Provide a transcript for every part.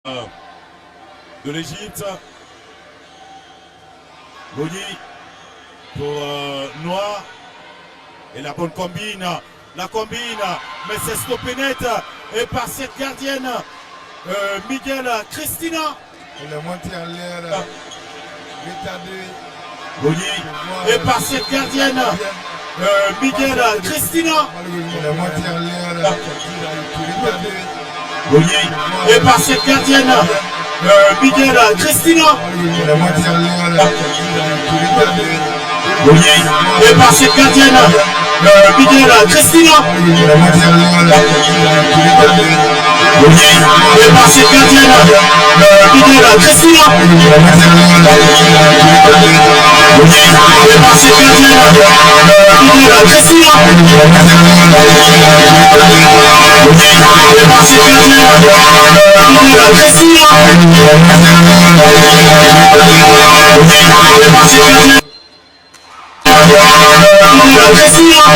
de l'Égypte. Boni pour Noir. Et la bonne combine. La combine. Mais c'est stoppé net. Et par cette gardienne. Miguel Cristina. Elle est montée en l'air. Boni. Et par cette gardienne. Miguel Cristina. Elle est montée en l'air. Boni. Et par cette gardienne. Miguel Cristina. Elle est montée en l'air. Boni. Et par cette gardienne. Miguel Cristina. Elle est montée en l'air. Boni. Et par cette gardienne. Miguel Cristina. Boni. Et par cette gardienne. Miguel Cristina. Boni. Et par cette gardienne. Miguel Cristina.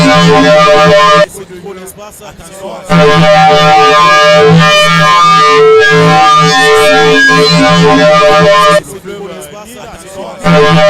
Attention à c'est trop l'espace. Attention à c'est trop l'espace. Attention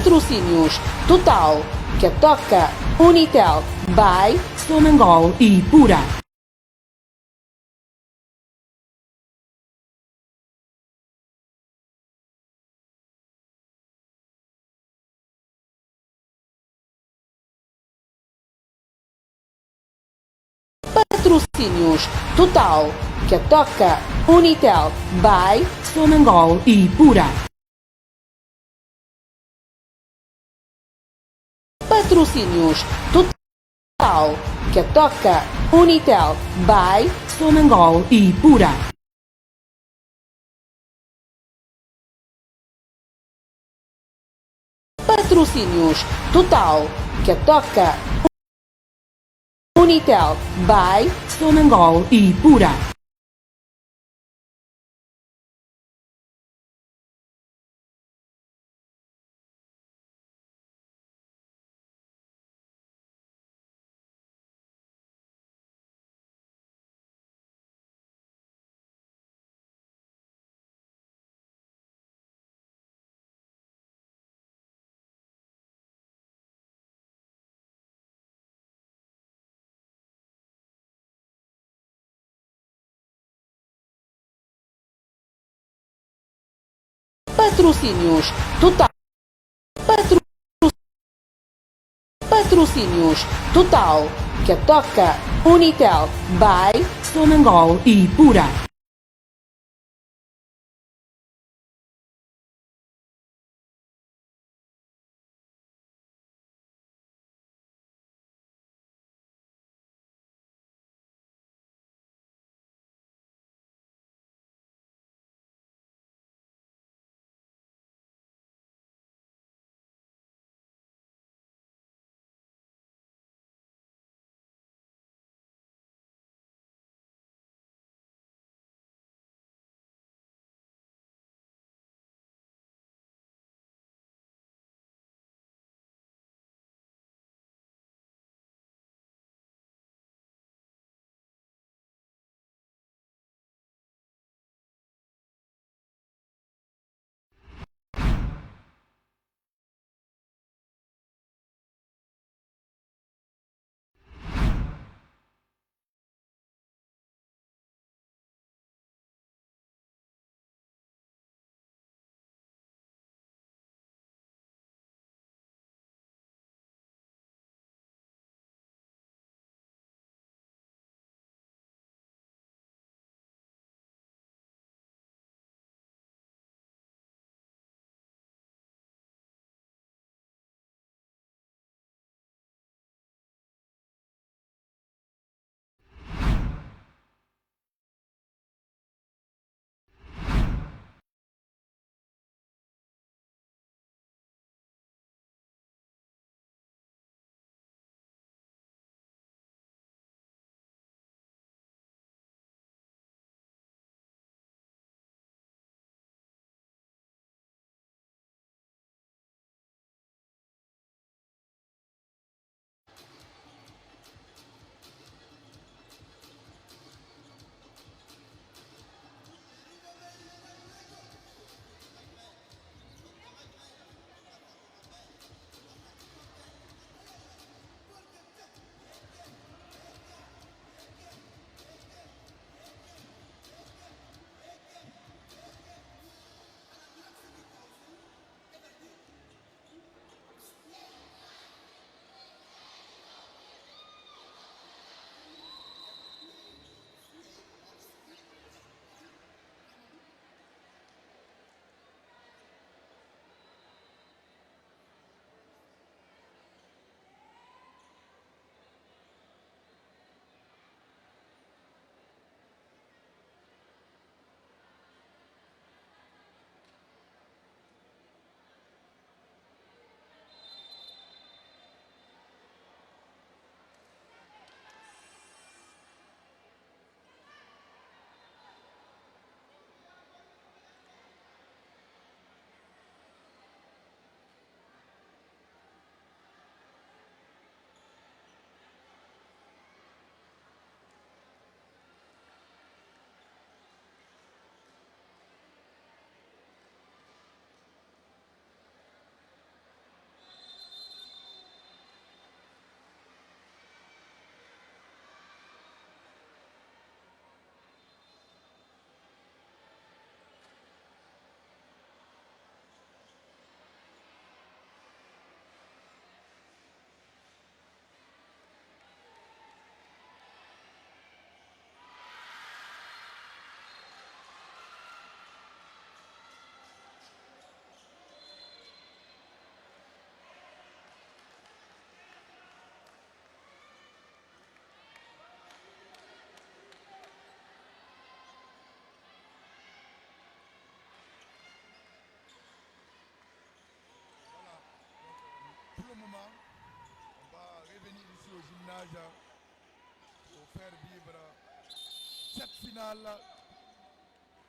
Patrocínios Total, Catoca, Unitel, By, Sonangol e Pura. Patrocínios Total, Catoca, Unitel, By, Sonangol e Pura. Patrocínios Total, Catoca, Unitel, By, Sonangol e Pura. Patrocínios Total, Catoca, Unitel, By, Sonangol e Pura. Patrocínios Total. Patrocínios Total, Catoca, Unitel, By, Sonangol e Pura. cette finale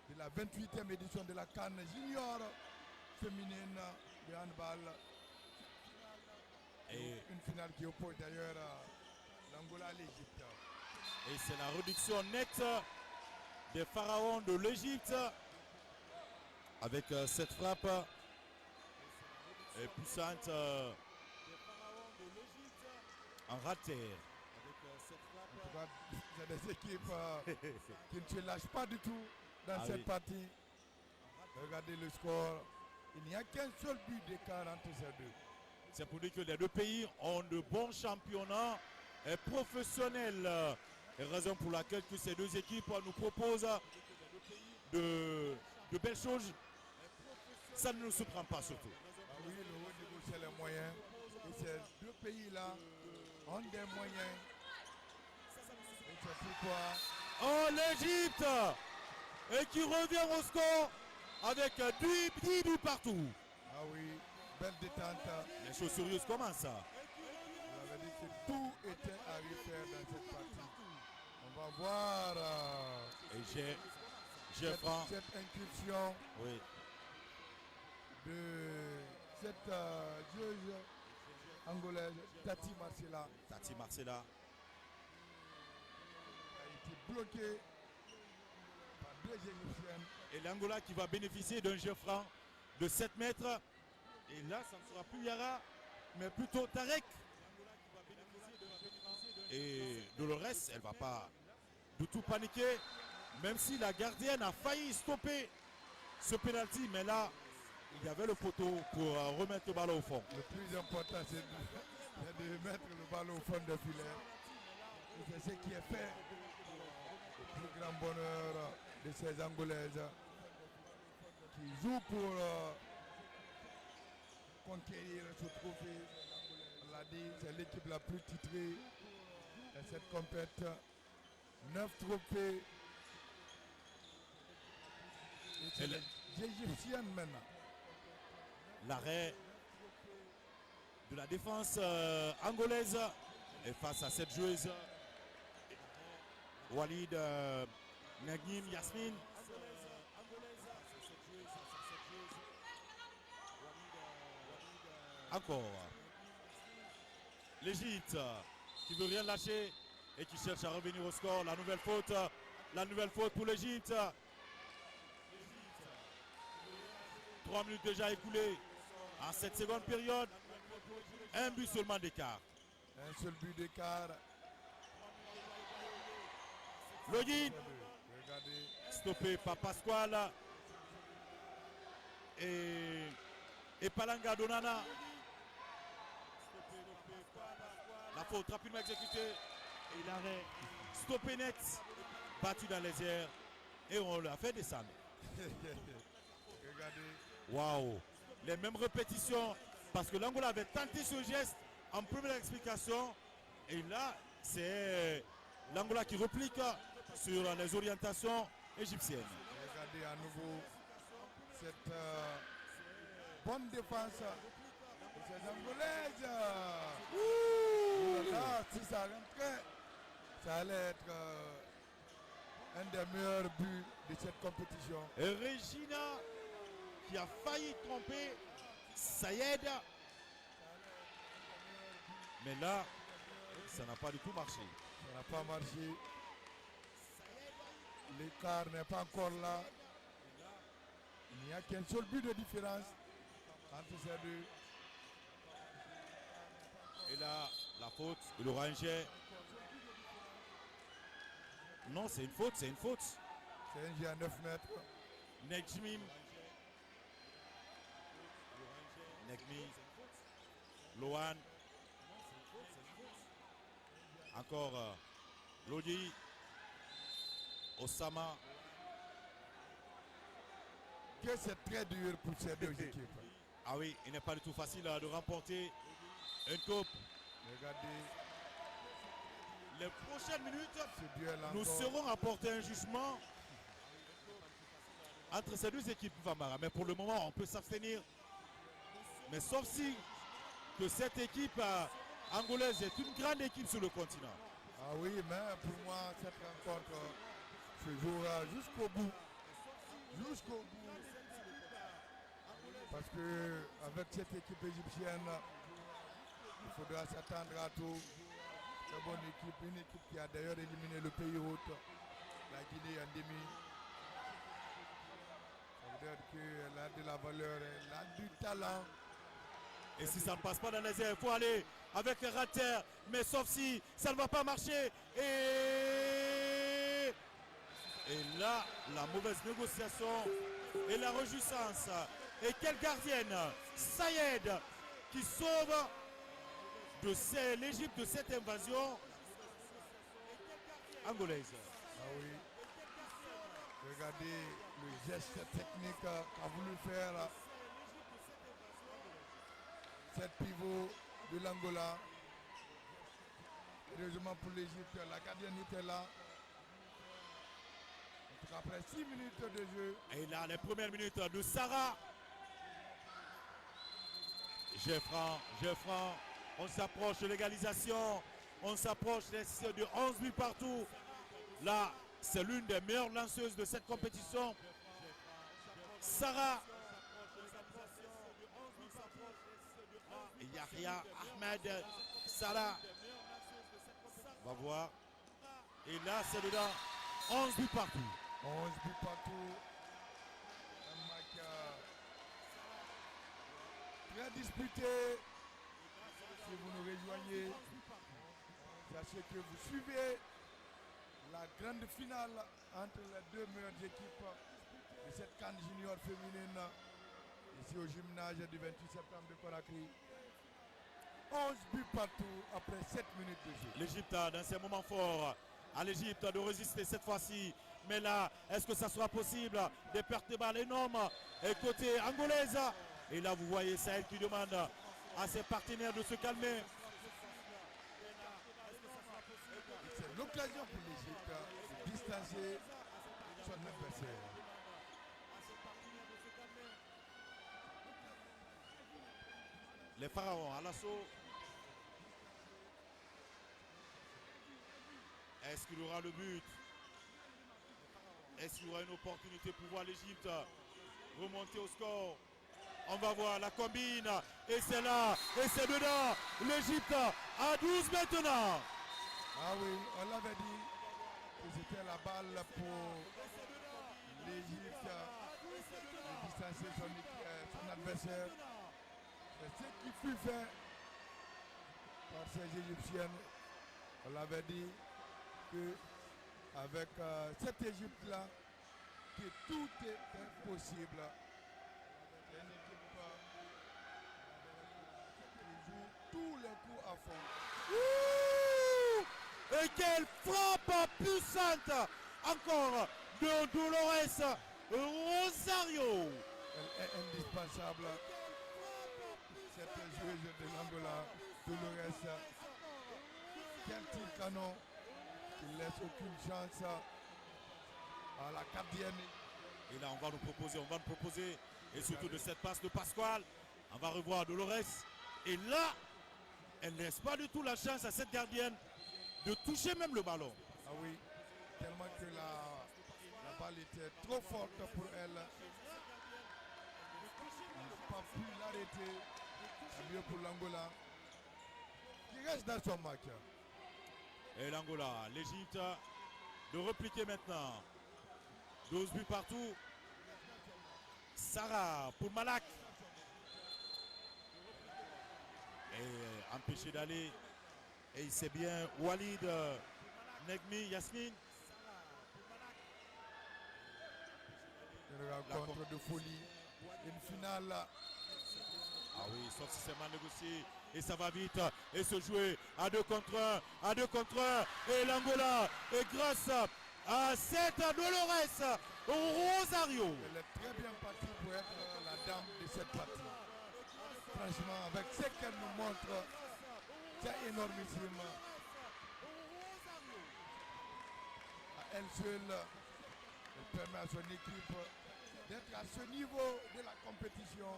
de la 28e édition de la CAN Junior féminine de handball. Et, une finale qui oppose d'ailleurs l'Angola à l'Égypte. et c'est la réduction nette des pharaons de l'Égypte avec cette frappe puissante en raté. En tout cas, c'est des équipes qui ne se lâchent pas du tout dans cette partie. Regardez le score. Il n'y a qu'un seul but d'écart entre ces deux. C'est pour dire que les deux pays ont de bons championnats professionnels. Et raison pour laquelle que ces deux équipes nous proposent de belles choses. Ça ne nous surprend pas surtout. Ah oui, le haut niveau c'est les moyens. Et ces deux pays-là ont des moyens. Et c'est pourquoi. Oh, l'Égypte! Et qui revient au score avec 10 buts partout. Ah oui, belle détente. Les choses sérieuses commencent. On avait dit que tout était à refaire dans cette partie. On va voir Et j'ai franc. cette incursion Oui. de cette joueuse angolaise, Tati Marcela, Tati Marcela. a été bloquée par deux Égyptiennes. Et l'Angola qui va bénéficier d'un jeu franc de 7 mètres. Et là, ça ne sera plus Yara, mais plutôt Tarek. Et Dolores, elle ne va pas du tout paniquer. Même si la gardienne a failli stopper ce penalty. Mais là, il y avait le poteau pour remettre le ballon au fond. Le plus important, c'est de mettre le ballon au fond de filet. Et c'est ce qui est fait. Le plus grand bonheur de ces Angolaises qui jouent pour conquérir ce trophée. On l'a dit, c'est l'équipe la plus titrée de cette compétition. 9 trophées. Et c'est les Égyptiennes maintenant. L'arrêt de la défense angolaise et face à cette joueuse Walid Nagim Yasmine. Encore l'Égypte qui veut rien lâcher et qui cherche à revenir au score. La nouvelle faute pour l'Égypte. 3 minutes déjà écoulées en cette seconde période. Un but seulement d'écart. Un seul but d'écart. Login Regardez. stoppé par Pasquale et Palanga Donana. La faute rapidement exécutée et l'arrêt stoppé net, battu dans les airs et on l'a fait descendre. Regardez. Waouh, les mêmes répétitions parce que l'Angola avait tenté ce geste en première explication et là c'est l'Angola qui replique sur les orientations égyptiennes. Regardez à nouveau cette bonne défense de ces Angolaises. Ouh là, si ça rentrait, ça allait être un des meilleurs buts de cette compétition. Et Regina qui a failli tromper Sayed. Mais là, ça n'a pas du tout marché. Ça n'a pas marché. L'écart n'est pas encore là. Il n'y a qu'un seul but de différence entre ces deux. Et là, la faute, il aura un jet. Non, c'est une faute, c'est une faute. C'est un jet à 9 mètres. Nejmim. Negmi. Lohan. Encore Lodi. Osama. Que c'est très dur pour ces deux équipes. Ah oui, il n'est pas du tout facile de remporter une coupe. Regardez Les prochaines minutes, ce duel encore. nous serons à porter un jugement entre ces deux équipes, Famara. Mais pour le moment, on peut s'abstenir. Mais sauf si que cette équipe angolaise est une grande équipe sur le continent. Ah oui, mais pour moi, cette rencontre se jouera jusqu'au bout. Jusqu'au bout. Parce que avec cette équipe égyptienne, il faudra s'attendre à tout. Très bonne équipe, une équipe qui a d'ailleurs éliminé le pays hôte, la Guinée en demi. Ça veut dire qu'elle a de la valeur, elle a du talent. Et si ça ne passe pas dans les airs, il faut aller avec Rater. Mais sauf si ça ne va pas marcher. Et là, la mauvaise négociation et la réjouissance. Et quelle gardienne, Sayed, qui sauve l'Égypte de cette invasion angolaise. Ah oui. Regardez le geste technique qu'a voulu faire cette pivot de l'Angola. Heureusement pour l'Égypte, la gardienne était là. En tout cas, après 6 minutes de jeu. Et là, les premières minutes de Sarah. Jeffran, on s'approche de l'égalisation. On s'approche de 11 buts partout. Là, c'est l'une des meilleures lanceuses de cette compétition. Sarah. Et Yahya Ahmed Salah. On va voir. Et là, c'est dedans. 11 buts partout. 11 buts partout. Un match très disputé. Si vous nous rejoignez, sachez que vous suivez la grande finale entre les deux meilleures équipes de cette CAN junior féminine ici au gymnase du 28 septembre de Conakry. 11 buts partout après 7 minutes de jeu. L'Égypte dans ses moments forts. À l'Égypte de résister cette fois-ci. Mais là, est-ce que ça sera possible? Des pertes de balles énormes. Et côté angolaise. Et là, vous voyez Sahel qui demande à ses partenaires de se calmer. C'est l'occasion pour l'Égypte de distancer son adversaire. Les pharaons à l'assaut. Est-ce qu'il y aura le but? Est-ce qu'il y aura une opportunité pour voir l'Égypte remonter au score? On va voir la combine. Et c'est là. Et c'est dedans. L'Égypte à 12 maintenant. Ah oui, on l'avait dit que c'était la balle pour l'Égypte de distancer son adversaire. C'est ce qui fut fait par ces Égyptiennes. On l'avait dit que avec cette Égypte-là, que tout est possible. C'est une équipe qui joue tous les coups à fond. Ouh! Et quelle frappe puissante encore de Dolores Rosario. Elle est indispensable. Cette joueuse de l'Angola, Dolores. Quel tir canon qui ne laisse aucune chance à la gardienne. Et là, on va nous proposer, et surtout de cette passe de Pasquale, on va revoir Dolores. Et là, elle ne laisse pas du tout la chance à cette gardienne de toucher même le ballon. Ah oui, tellement que la balle était trop forte pour elle. Elle n'a pas pu l'arrêter. C'est mieux pour l'Angola, qui reste dans son match. Et l'Angola, l'Égypte, de repliquer maintenant. 12 buts partout. Sarah pour Malak. Et empêché d'aller. Et c'est bien Walid Negmi Yasmine. Une rencontre de folie. Une finale. Ah oui, sauf si c'est mal négocié. Et ça va vite. Et se jouer à 2 contre 1. À 2 contre 1. Et l'Angola. Et grâce à cette Dolores Rosario. Elle est très bien partie pour être la dame de cette partie. Franchement, avec ce qu'elle nous montre, c'est énormissime. À elle seule, elle permet à son équipe d'être à ce niveau de la compétition.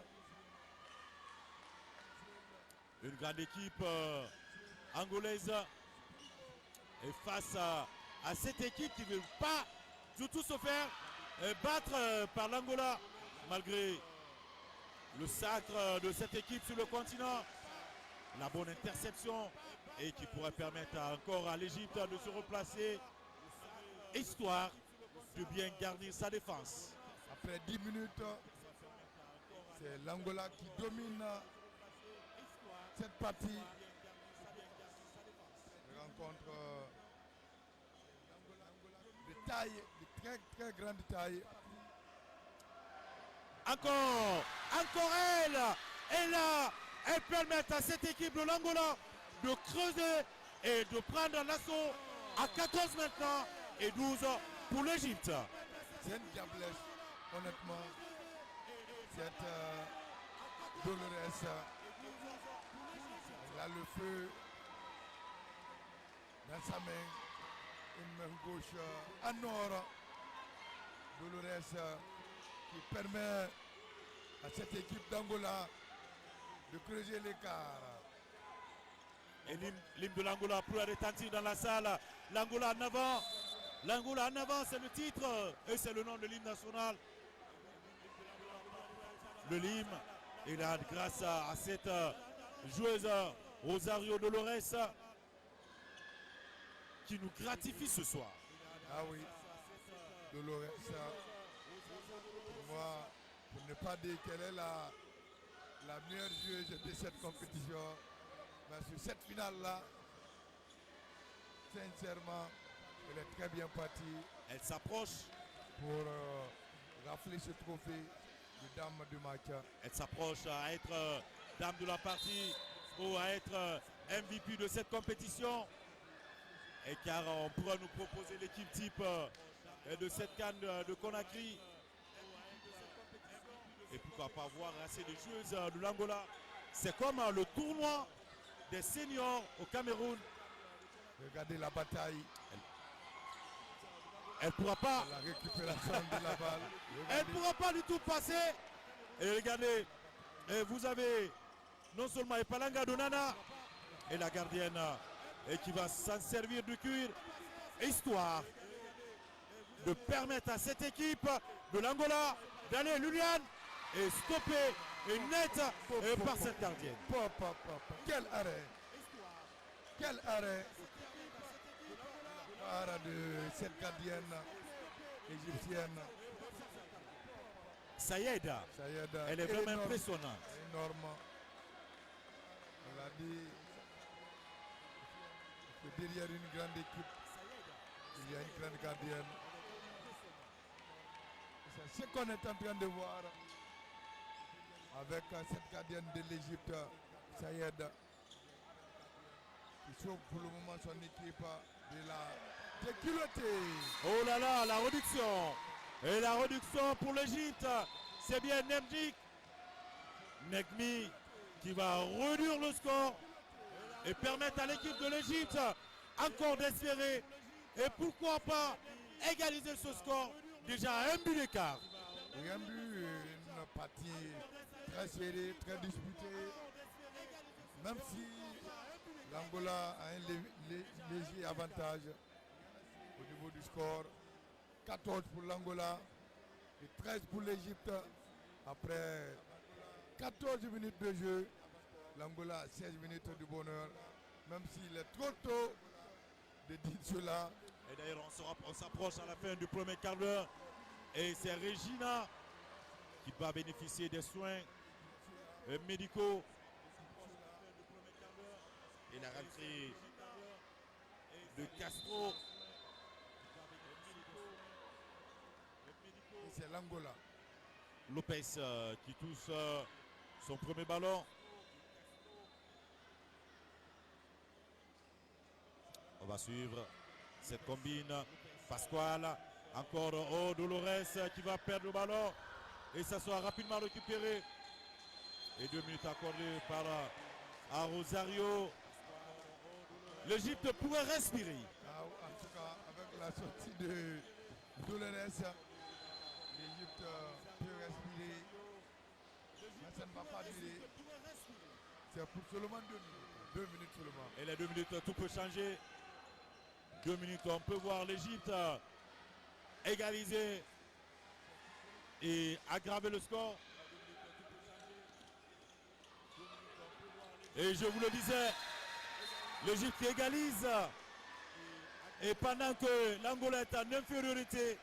Une grande équipe angolaise. Et face à cette équipe qui ne veut pas surtout se faire battre par l'Angola, malgré le sacre de cette équipe sur le continent. La bonne interception et qui pourrait permettre encore à l'Égypte de se replacer, histoire de bien garder sa défense. Après 10 minutes, c'est l'Angola qui domine cette partie. Je rencontre de taille, de très très grande taille. Encore elle. Et là, elle permet à cette équipe de l'Angola de creuser et de prendre l'assaut à 14 maintenant et 12 pour l'Égypte. C'est une diablesse, honnêtement. Cette Dolores, elle a le feu dans sa main, une main gauche en or. Dolores qui permet à cette équipe d'Angola de creuser l'écart. Et l'hymne de l'Angola pour retentir dans la salle. L'Angola en avant. L'Angola en avant, c'est le titre et c'est le nom de l'hymne national. Le hymne est là grâce à cette joueuse Rosario Dolores qui nous gratifie ce soir. Ah oui, Dolores, pour moi, pour ne pas dire qu'elle est la meilleure joueuse de cette compétition, mais sur cette finale-là, sincèrement, elle est très bien partie. Elle s'approche. Pour rafler ce trophée de dame du match. Elle s'approche à être dame de la partie ou à être MVP de cette compétition. Et car on pourra nous proposer l'équipe type de cette CAN de Conakry. Et pourquoi pas voir assez de joueuses de l'Angola. C'est comme le tournoi des seniors au Cameroun. Regardez la bataille. Elle ne pourra pas. La récupération de la balle. Elle ne pourra pas du tout passer. Et regardez, et vous avez non seulement Epalanga Donana et la gardienne et qui va s'en servir du cuir, histoire de permettre à cette équipe de l'Angola d'aller Liliane et stopper et net par cette gardienne. Quel arrêt! Quel arrêt! Arrêt de cette gardienne égyptienne. Sayed, elle est vraiment impressionnante. Énorme. On l'a dit que derrière une grande équipe, il y a une grande gardienne. C'est ce qu'on est en train de voir avec cette gardienne de l'Égypte, Sayed, qui sauve pour le moment son équipe de la déculottée. Oh là là, la réduction. Et la réduction pour l'Égypte, c'est bien Nemdik Negmi qui va réduire le score et permettre à l'équipe de l'Égypte encore d'espérer et pourquoi pas égaliser ce score déjà à un but d'écart. Un but, une partie très serrée, très disputée, même si l'Angola a un léger avantage au niveau du score. 14 pour l'Angola et 13 pour l'Égypte. Après 14 minutes de jeu, l'Angola a 16 minutes de bonheur, même s'il est trop tôt de dire cela. Et d'ailleurs, on s'approche à la fin du premier quart d'heure. Et c'est Regina qui va bénéficier des soins médicaux. Et la rentrée de Castro. Et c'est l'Angola. Lopez qui touche son premier ballon. On va suivre cette combine. Pasquale, encore Dolores qui va perdre le ballon. Et ça sera rapidement récupéré. Et 2 minutes accordées par à Rosario. L'Égypte pourrait respirer. En tout cas, avec la sortie de Dolores, l'Égypte peut respirer. Mais ça ne va pas durer. C'est pour seulement 2 minutes. 2 minutes seulement. Et les 2 minutes, tout peut changer. 2 minutes, on peut voir l'Égypte égaliser et aggraver le score. Et je vous le disais, l'Égypte qui égalise. Et pendant que l'Angola est en infériorité,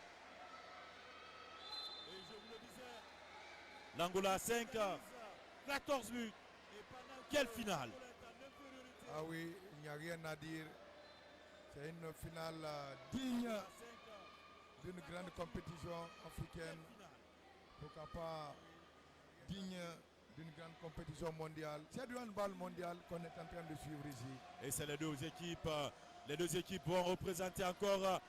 l'Angola a 5, 14 buts. Quelle finale! Ah oui, il n'y a rien à dire. C'est une finale digne d'une grande compétition africaine. Pourquoi pas digne d'une grande compétition mondiale. C'est du handball mondial qu'on est en train de suivre ici. Et c'est les deux équipes. Les deux équipes vont représenter encore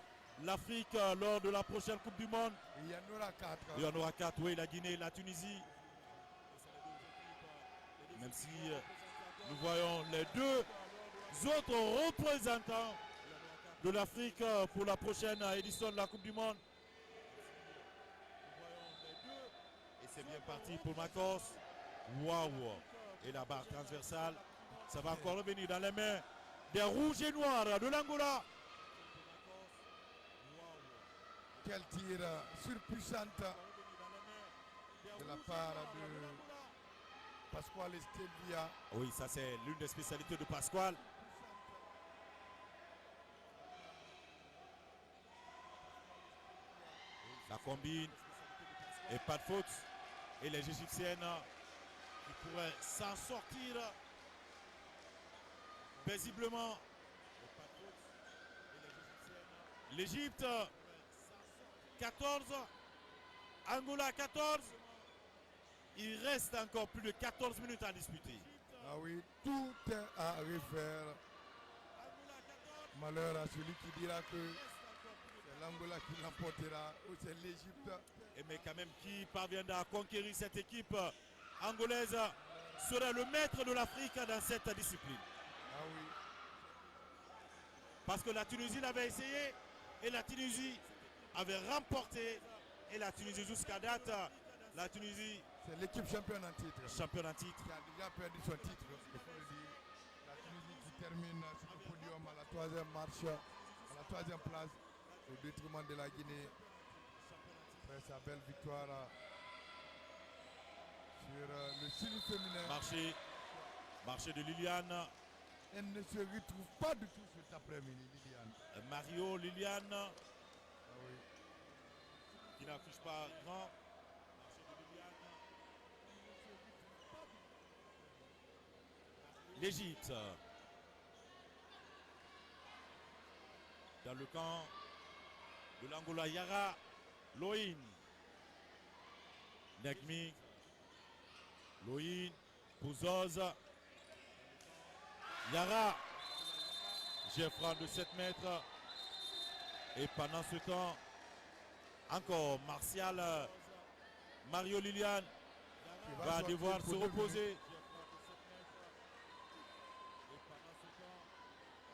l'Afrique lors de la prochaine Coupe du Monde. Il y en aura 4. Il y en aura 4, oui, la Guinée et la Tunisie. Même si nous voyons les deux autres représentants de l'Afrique pour la prochaine édition de la Coupe du Monde. Et c'est bien parti pour Makos. Waouh! Et la barre transversale, ça va encore revenir dans les mains des rouges et noirs de l'Angola. Quel tir surpuissant de la part de Pasquale Stelvia. Oui, ça c'est l'une des spécialités de Pasquale. La combine et pas de faute. Et les Égyptiennes qui pourraient s'en sortir paisiblement. L'Égypte 14, Angola 14. Il reste encore plus de 14 minutes à disputer. Ah oui, tout est à refaire. Malheur à celui qui dira que c'est l'Angola qui l'emportera ou c'est l'Égypte. Mais quand même, qui parviendra à conquérir cette équipe angolaise sera le maître de l'Afrique dans cette discipline. Ah oui. Parce que la Tunisie l'avait essayé et la Tunisie avait remporté. Et la Tunisie jusqu'à date, la Tunisie, c'est l'équipe championne en titre. Championne en titre. Qui a déjà perdu son titre, il faut le dire. La Tunisie qui termine sur le podium à la troisième marche, à la troisième place, au détriment de la Guinée. Après sa belle victoire sur le Chili féminin. Marché de Liliane. Elle ne se retrouve pas du tout cet après-midi, Liliane. Mario Liliane. Ah oui. Qui n'affiche pas grand. L'Égypte. Dans le camp de l'Angola, Yara, Loïn, Negmi, Loïn, Pouzoz, Yara, Jeffran de 7 mètres. Et pendant ce temps, encore Martial, Mario Liliane va devoir se reposer.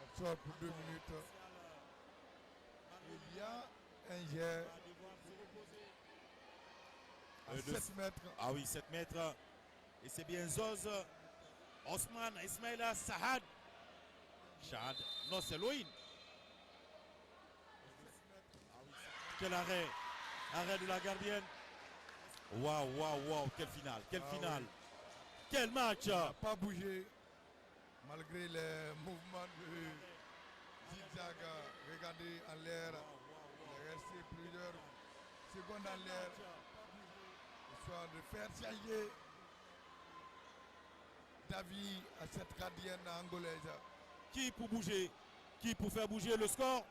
Elle sort pour 2 minutes. Il y a un jet à 7 mètres. Ah oui, 7 mètres. Et c'est bien Zoz, Osman, Ismaïla, Sahad. Shad. Non, c'est Loïn. Quel arrêt. Arrêt de la gardienne. Waouh, waouh, waouh. Quelle finale. Quelle finale. Oui. Quel match. Il n'a pas bougé. Malgré les mouvements de zigzag. Regardez en l'air. Il est resté plusieurs secondes en l'air. Histoire de faire changer d'avis à cette gardienne angolaise. Qui pour bouger? Qui pour faire bouger le score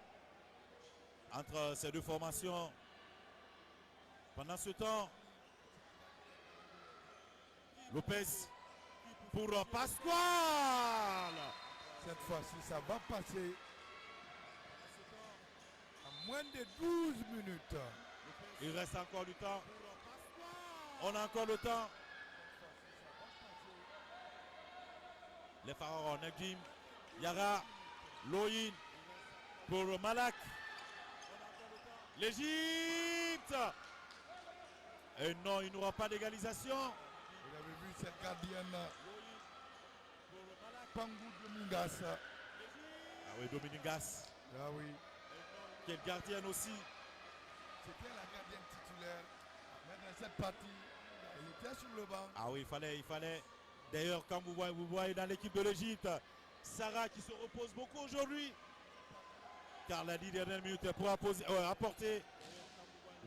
entre ces deux formations? Pendant ce temps, Lopez pour Pasquale. Cette fois-ci, ça va passer à moins de 12 minutes. Il reste encore du temps. On a encore le temps. Les pharaons, Negdim, Yara, Loïn pour Malak. L'Égypte. Et non, il n'y aura pas d'égalisation. Vous avez vu cette gardienne Pangou Domingas. Ah oui, Domingas. Ah oui. Quelle gardienne aussi. c'était la gardienne titulaire. Mais dans cette partie, elle était sur le banc. Ah oui, il fallait. D'ailleurs, comme vous voyez dans l'équipe de l'Égypte, Sarah qui se repose beaucoup aujourd'hui. Car la 10 dernières minutes pour apporter.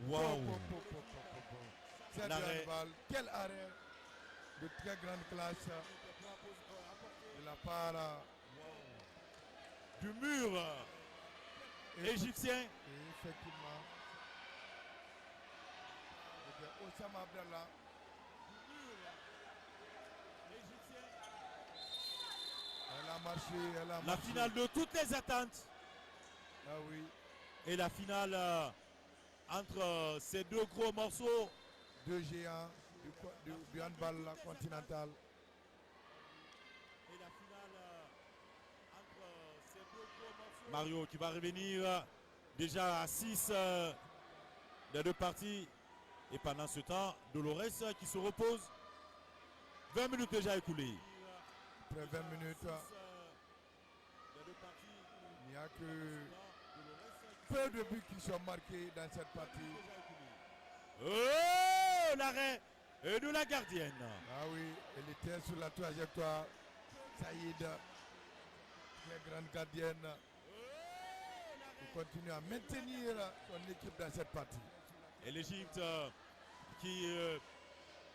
Waouh! Cette L'arrêt. balle, quel arrêt de très grande classe de la part Du mur égyptien. Et effectivement, c'était Osama Abdallah. Elle a marché, La marché. finale de toutes les attentes. Ah oui, Et la finale entre ces deux gros morceaux. deux géants du handball continental. Et la finale entre ces deux gros morceaux. Mario qui va revenir déjà à 6 des deux parties. Et pendant ce temps, Dolores qui se repose. 20 minutes déjà écoulées. Après 20 minutes, il n'y a que peu de buts qui sont marqués dans cette partie. Oh, l'arrêt de la gardienne. Ah oui, elle était sur la trajectoire. Saïd, très grande gardienne, qui continue à maintenir son équipe dans cette partie. Et l'Égypte qui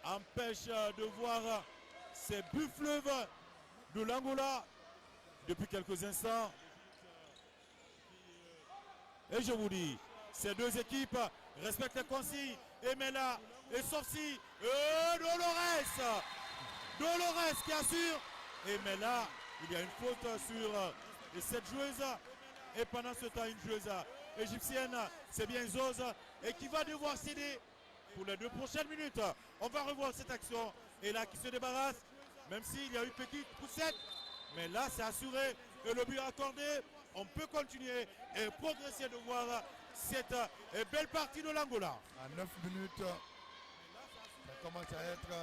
empêche de voir ces buts fleuves de l'Angola depuis quelques instants. Et je vous dis, ces deux équipes respectent les consignes. Emela et Sorci. Dolores. Dolores qui assure. Emela, il y a une faute sur cette joueuse. Et pendant ce temps, une joueuse égyptienne, c'est bien Zoz, et qui va devoir céder pour les 2 prochaines minutes. On va revoir cette action. Et là, qui se débarrasse, même s'il y a eu une petite poussette. Mais là, c'est assuré. Et le but accordé. On peut continuer et progresser de voir cette belle partie de l'Angola. À 9 minutes, ça commence à être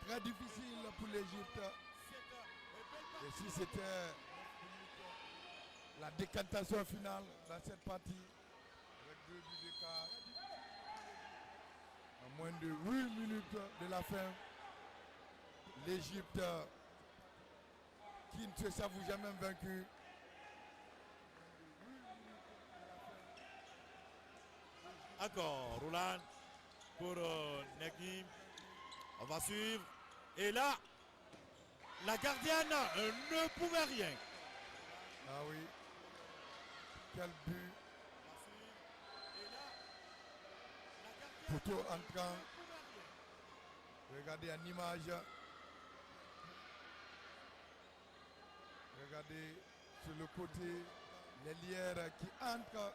très difficile pour l'Égypte. Et si c'était la décantation finale dans cette partie, avec 2 buts d'écart, à moins de 8 minutes de la fin, l'Égypte, qui ne se s'avoue jamais vaincu, Encore Roland pour Negim. On va suivre. Et là, la gardienne ne pouvait rien. ah oui, quel but. Poteau entrant. Regardez en image. Regardez sur le côté les lières qui entrent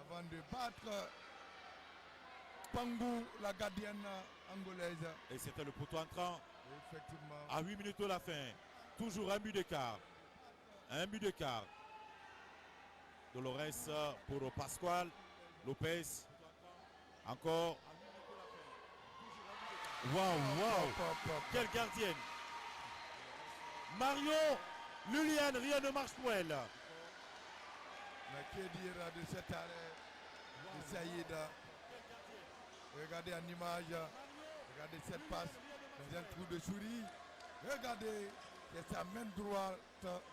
avant de battre Pangou, la gardienne angolaise. Et c'était le poteau entrant Effectivement. à 8 minutes de la fin. Toujours un but d'écart. Un but d'écart. Dolores pour Pascual. Lopez. Encore. Waouh. Quelle gardienne. Mario Luliane, rien ne marche pour elle. Mais que dire de cet arrêt de Saïd? Regardez en image, regardez cette passe dans un trou de souris. Regardez, c'est sa main droite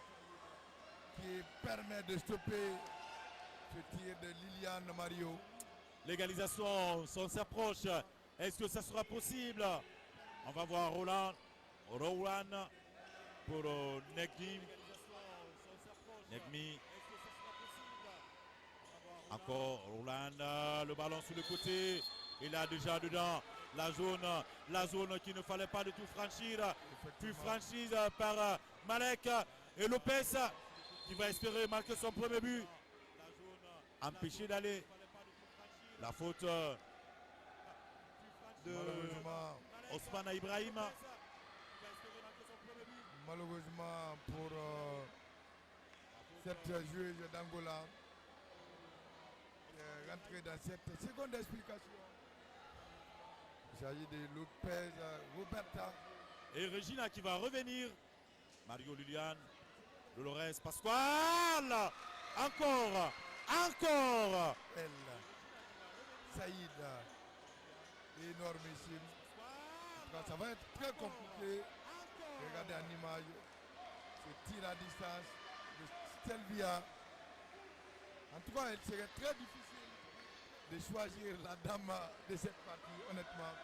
qui permet de stopper ce tir de Liliane Mario. L'égalisation s'approche. Est-ce que ça sera possible? On va voir Roland pour Negmi. Encore Roland, le ballon sur le côté. Il a déjà dedans la zone qu'il ne fallait pas du tout franchir. Puis franchise par Malek et Lopez qui va espérer marquer son premier but. Empêché d'aller. La faute de Osman Ibrahim. Malheureusement pour cette joueuse d'Angola qui est rentrée dans cette seconde explication. Il s'agit de Lopez Roberta. Et Regina qui va revenir. Mario Liliane. Dolores Pascual. Encore. Elle. Saïd. Énormissime. En tout cas, ça va être très compliqué. Regardez en image ce tir à distance de Stelvia. En tout cas, il serait très difficile de choisir la dame de cette partie, honnêtement.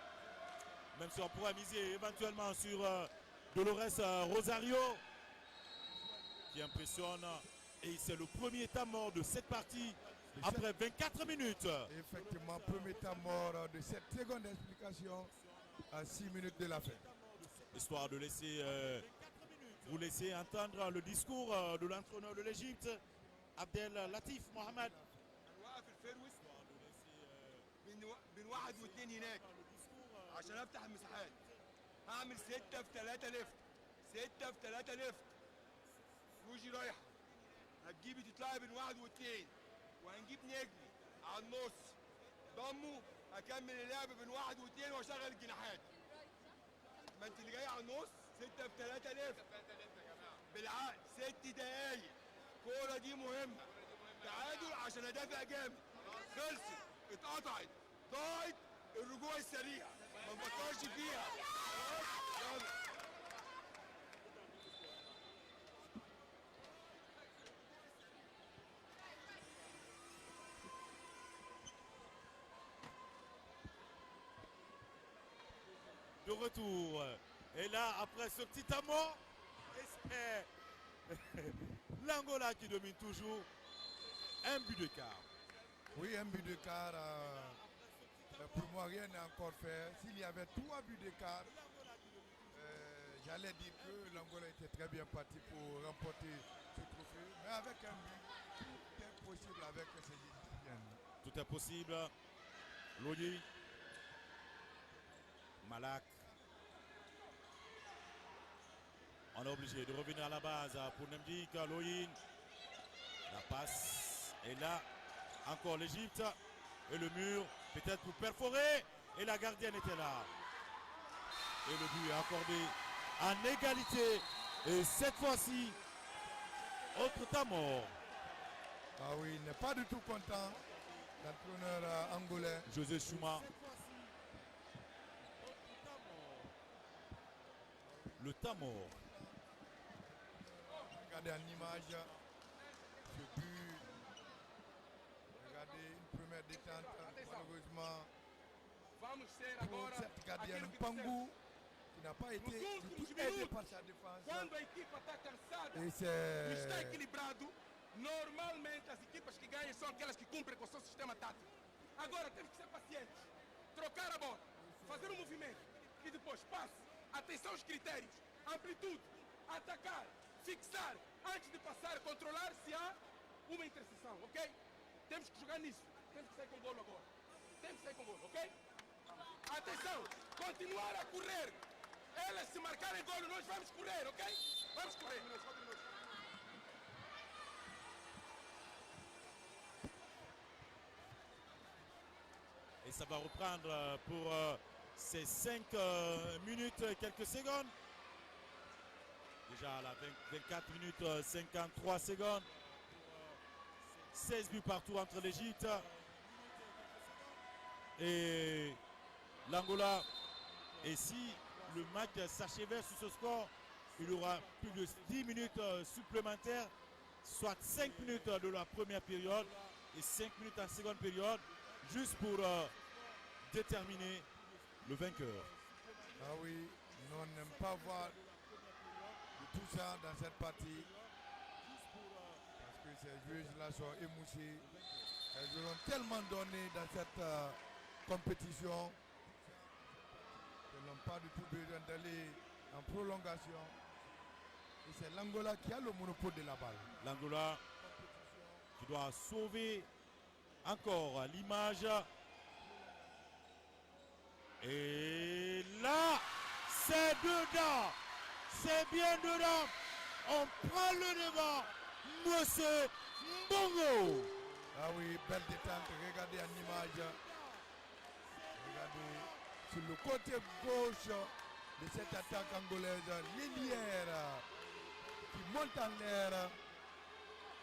Même si on pourrait miser éventuellement sur Dolores Rosario, qui impressionne. Et c'est le premier temps mort de cette partie après 24 minutes. Effectivement, premier temps mort de cette seconde explication à 6 minutes de la fin. Histoire de laisser vous laisser entendre le discours de l'entraîneur de l'Égypte, Abdel Latif Mohamed. بين واحد واثنين هناك عشان افتح المساحات. هعمل 6 في 3 ليفت 6 في 3 ليفت. روجي رايحه هتجيبي تطلعي بين واحد واثنين وهنجيب نجمي على النص ضمه. هكمل اللعب بين واحد واثنين واشغل الجناحات. ما انت اللي جاي على النص 6 في 3 ليفت بالعقل 6 دقايق. الكوره دي مهمه. تعادل عشان ادافع جامد. خلصت اتقطعت ضاعت. الرجوع السريع ما نفكرش فيها. يلا De retour. Et là, après ce petit amour, c'est l'Angola qui domine toujours. Un but d'écart. Oui, un but d'écart. Pour moi, rien n'est encore fait. S'il y avait 3 buts d'écart, j'allais dire que l'Angola était très bien parti pour remporter ce trophée. Mais avec un but, tout est possible avec ces Égyptiennes. Tout est possible. Lodi. Malak. On est obligé de revenir à la base pour Nemdik, Loïn. La passe. Et là, encore l'Égypte. Et le mur, peut-être pour perforer. Et la gardienne était là. Et le but est accordé en égalité. Et cette fois-ci, autre temps mort. Ah oui, il n'est pas du tout content, l'entraîneur angolais. José Chouma. Le temps mort. Regardez en image ce but. Regardez une première détente, malheureusement, pour cette gardienne Pangou qui n'a pas été du tout aidée par sa défense. quando a equipa está cansada Et e está c'est equilibrado, normalmente as equipas que ganham são aquelas que cumprem com o seu sistema tático. Agora temos que ser pacientes, trocar a bola, fazer um movimento e depois passe. Atenção aos critérios, amplitude, atacar, fixar, antes de passar, controlar se há uma interseção, ok? Temos que jogar nisso, temos que sair com golo agora. Temos que sair com golo, ok? Atenção, continuar a correr. Elas se marcarem golo, nós vamos correr, ok? Vamos correr. Et ça va reprendre pour ces 5 minutes et quelques secondes. Déjà à la 24 minutes 53 secondes. 16 buts partout entre l'Égypte et l'Angola. Et si le match s'achevait sur ce score, il y aura plus de 10 minutes supplémentaires, soit 5 minutes de la première période et 5 minutes en seconde période, juste pour déterminer le vainqueur. ah oui, nous n'aimons pas voir de tout ça dans cette partie. Parce que ces joueuses-là sont émoussées. Elles auront tellement donné dans cette compétition qu'elles n'ont pas du tout besoin d'aller en prolongation. Et c'est l'Angola qui a le monopole de la balle. L'Angola qui doit sauver encore l'image. Et là, c'est dedans. C'est bien dedans. On prend le devant. Monsieur Mbongo. Ah oui, belle détente. Regardez en image. Regardez sur le côté gauche de cette attaque angolaise, l'Ilière qui monte en l'air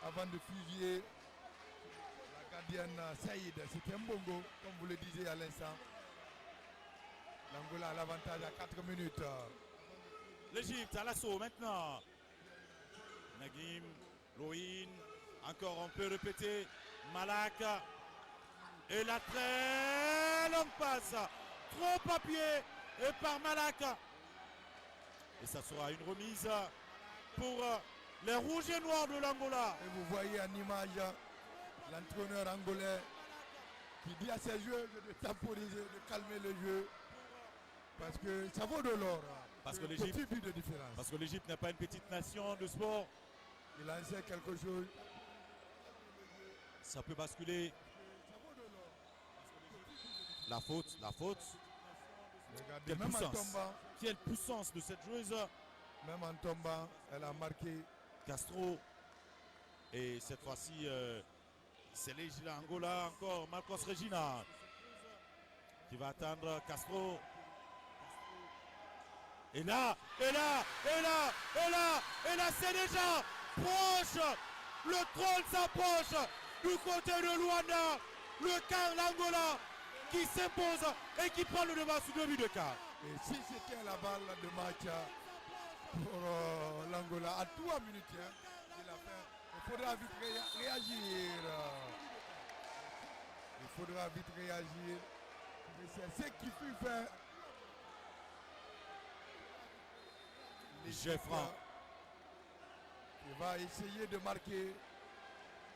avant de fusiller. La gardienne Saïd, c'était Mbongo, comme vous le disiez à l'instant. L'Angola a l'avantage à 4 minutes. L'Égypte à l'assaut maintenant. Nagim, Louine, encore on peut répéter. Malak. Et la très longue passe. Trop à pied. Et par Malak. Et ça sera une remise pour les rouges et noirs de l'Angola. Et vous voyez en image l'entraîneur angolais qui dit à ses joueurs de temporiser, de calmer le jeu. Parce que ça vaut de l'or. Parce que Petit but de différence. Parce que l'Égypte n'est pas une petite nation de sport. Il en sait quelque chose. Ça peut basculer. La faute. Regardez, Quelle même en puissance. tombant, Quelle puissance de cette joueuse. elle a marqué. Castro. Et cette fois-ci, c'est l'Angola encore. Marcos Regina qui va attendre Castro. Et là, c'est déjà proche. Le trône s'approche du côté de Luanda. Le quart, l'Angola qui s'impose et qui prend le devant sur 2 buts de quart. Et si c'était la balle de match pour l'Angola à 3 minutes, il a fait. Il faudra vite réagir. Il faudra vite réagir. Et c'est ce qui fut fait. Jeffran. Il va essayer de marquer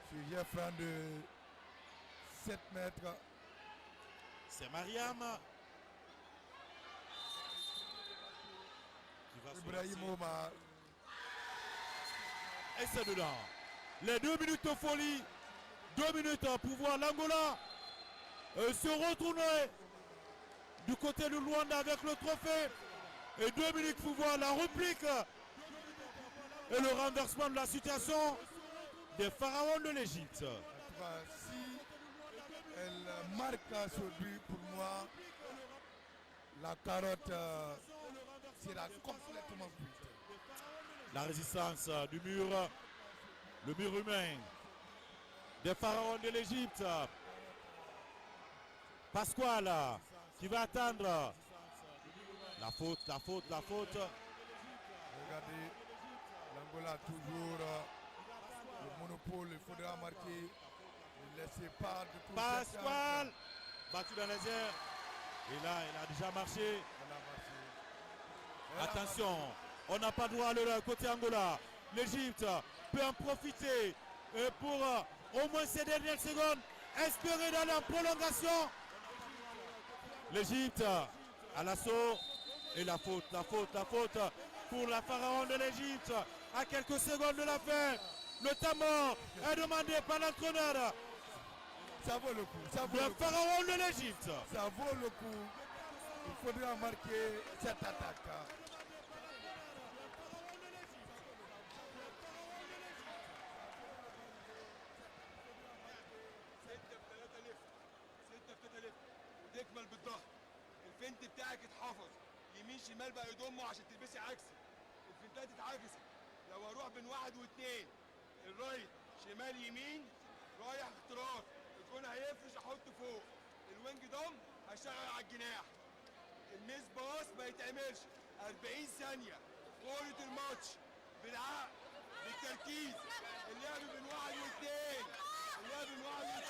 sur Jeffran de 7 mètres. C'est Mariam qui va se Ibrahim lancer. Omar. Et c'est dedans. Les 2 minutes de folie. 2 minutes pour voir l'Angola se retourner du côté de Luanda avec le trophée. Et 2 minutes pour voir la réplique et le renversement de la situation des pharaons de l'Égypte. En tout cas, si elle marque ce but, pour moi, la carotte sera complètement cuite. La résistance du mur, le mur humain des pharaons de l'Égypte. Pasquale qui va attendre. La faute. Regardez, l'Angola a toujours le monopole, il faudra marquer, ne laissez pas de tout. Pasquale battu dans les airs. Et là, elle a déjà marché. Attention, on n'a pas droit à l'erreur côté Angola. L'Égypte peut en profiter pour au moins ces dernières secondes espérer dans la prolongation. L'Égypte à l'assaut. Et la faute pour la pharaon de l'Égypte. À quelques secondes de la fin, le temps mort est demandé par l'entraîneur. Ça vaut le coup. Le pharaon de l'Égypte. Ça vaut le coup. Il faudra marquer cette attaque. وتكمل بالضغط. الفنت بتاعك اتحفظ يمين شمال بقى يضمه عشان تلبسي عكسي. الفنتات اتعكست. لو هروح بين 1 و2 الرايت شمال يمين رايح اختراق الجون هيفرش احطه فوق الوينج ضم هشتغل على الجناح. الميس باص ما يتعملش 40 ثانية كورة الماتش بالعقل بالتركيز اللعب بين 1 و2 اللعب بين 1 و2.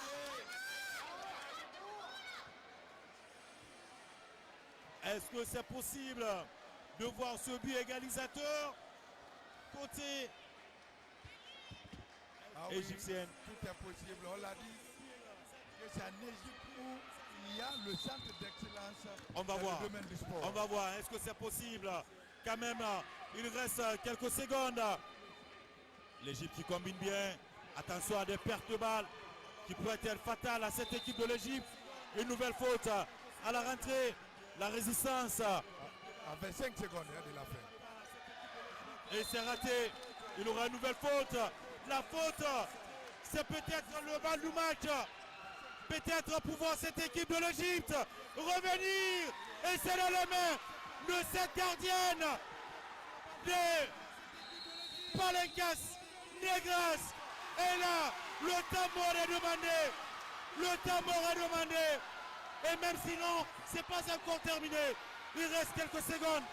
Est-ce que c'est possible de voir ce but égalisateur côté égyptienne? Tout est possible, on l'a dit. Que c'est en Égypte où il y a le centre d'excellence On va dans voir. le domaine du sport. On va voir. Est-ce que c'est possible? Quand même, il reste quelques secondes. L'Égypte qui combine bien. Attention à des pertes de balles qui pourraient être fatales à cette équipe de l'Égypte. Une nouvelle faute à la rentrée. La résistance. À 25 secondes de la fin. Et c'est raté. Il aura une nouvelle faute. La faute, c'est peut-être le bal du match. Peut-être pouvoir cette équipe de l'Égypte revenir. Et c'est dans les mains de cette gardienne de Palenkas Negras. Et là, le tambour est demandé Le tambour est demandé. Et même sinon, c'est pas encore terminé. Il reste quelques secondes.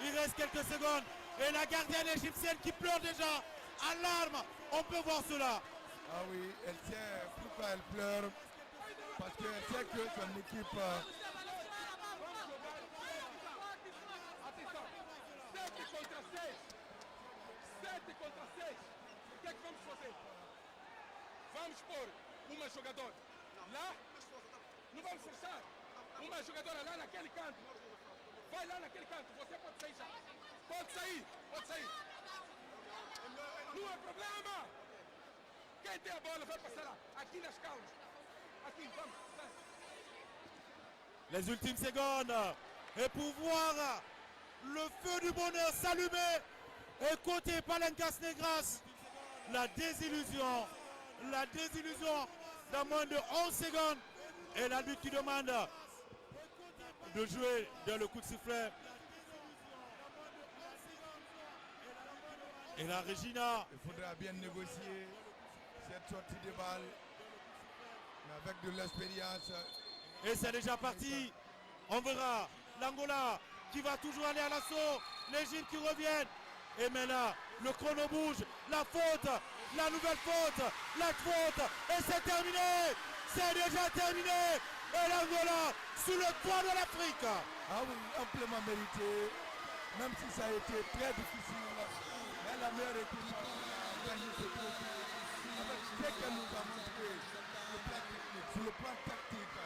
Il reste quelques secondes. Et la gardienne égyptienne qui pleure déjà. Alarme. On peut voir cela. Ah oui, elle sait pourquoi elle pleure. Parce qu'elle sait que son équipe... Atenção! 7 contra 6! 7 contra 6! O que é que vamos fazer? Vamos pôr uma jogadora lá. Não vamos forçar. Uma jogadora lá naquele canto. Vai lá naquele canto. Você pode sair já. Pode sair. Pode sair. Não é problema. Quem tem a bola vai passar lá. Aqui nas calmas. Aqui, vamos. Vai. Les ultimes secondes. Et pour voir le feu du bonheur s'allumer. Et côté Palencas Negras. La désillusion dans moins de 11 secondes. Et l'arbitre qui demande de jouer dans le coup de sifflet. Et la Regina. Il faudra bien négocier cette sortie de balle. Mais avec de l'expérience. Et c'est déjà parti. On verra l'Angola qui va toujours aller à l'assaut. L'Égypte qui revient. Et maintenant, le chrono bouge. La faute. La nouvelle faute. La faute. Et c'est terminé. C'est déjà terminé. Et l'Angola sous le toit de l'Afrique. Ah oui, amplement mérité. Même si ça a été très difficile. Mais la meilleure équipe a gagné ce trophée. Avec ce qu'elle nous a montré sur le plan tactique,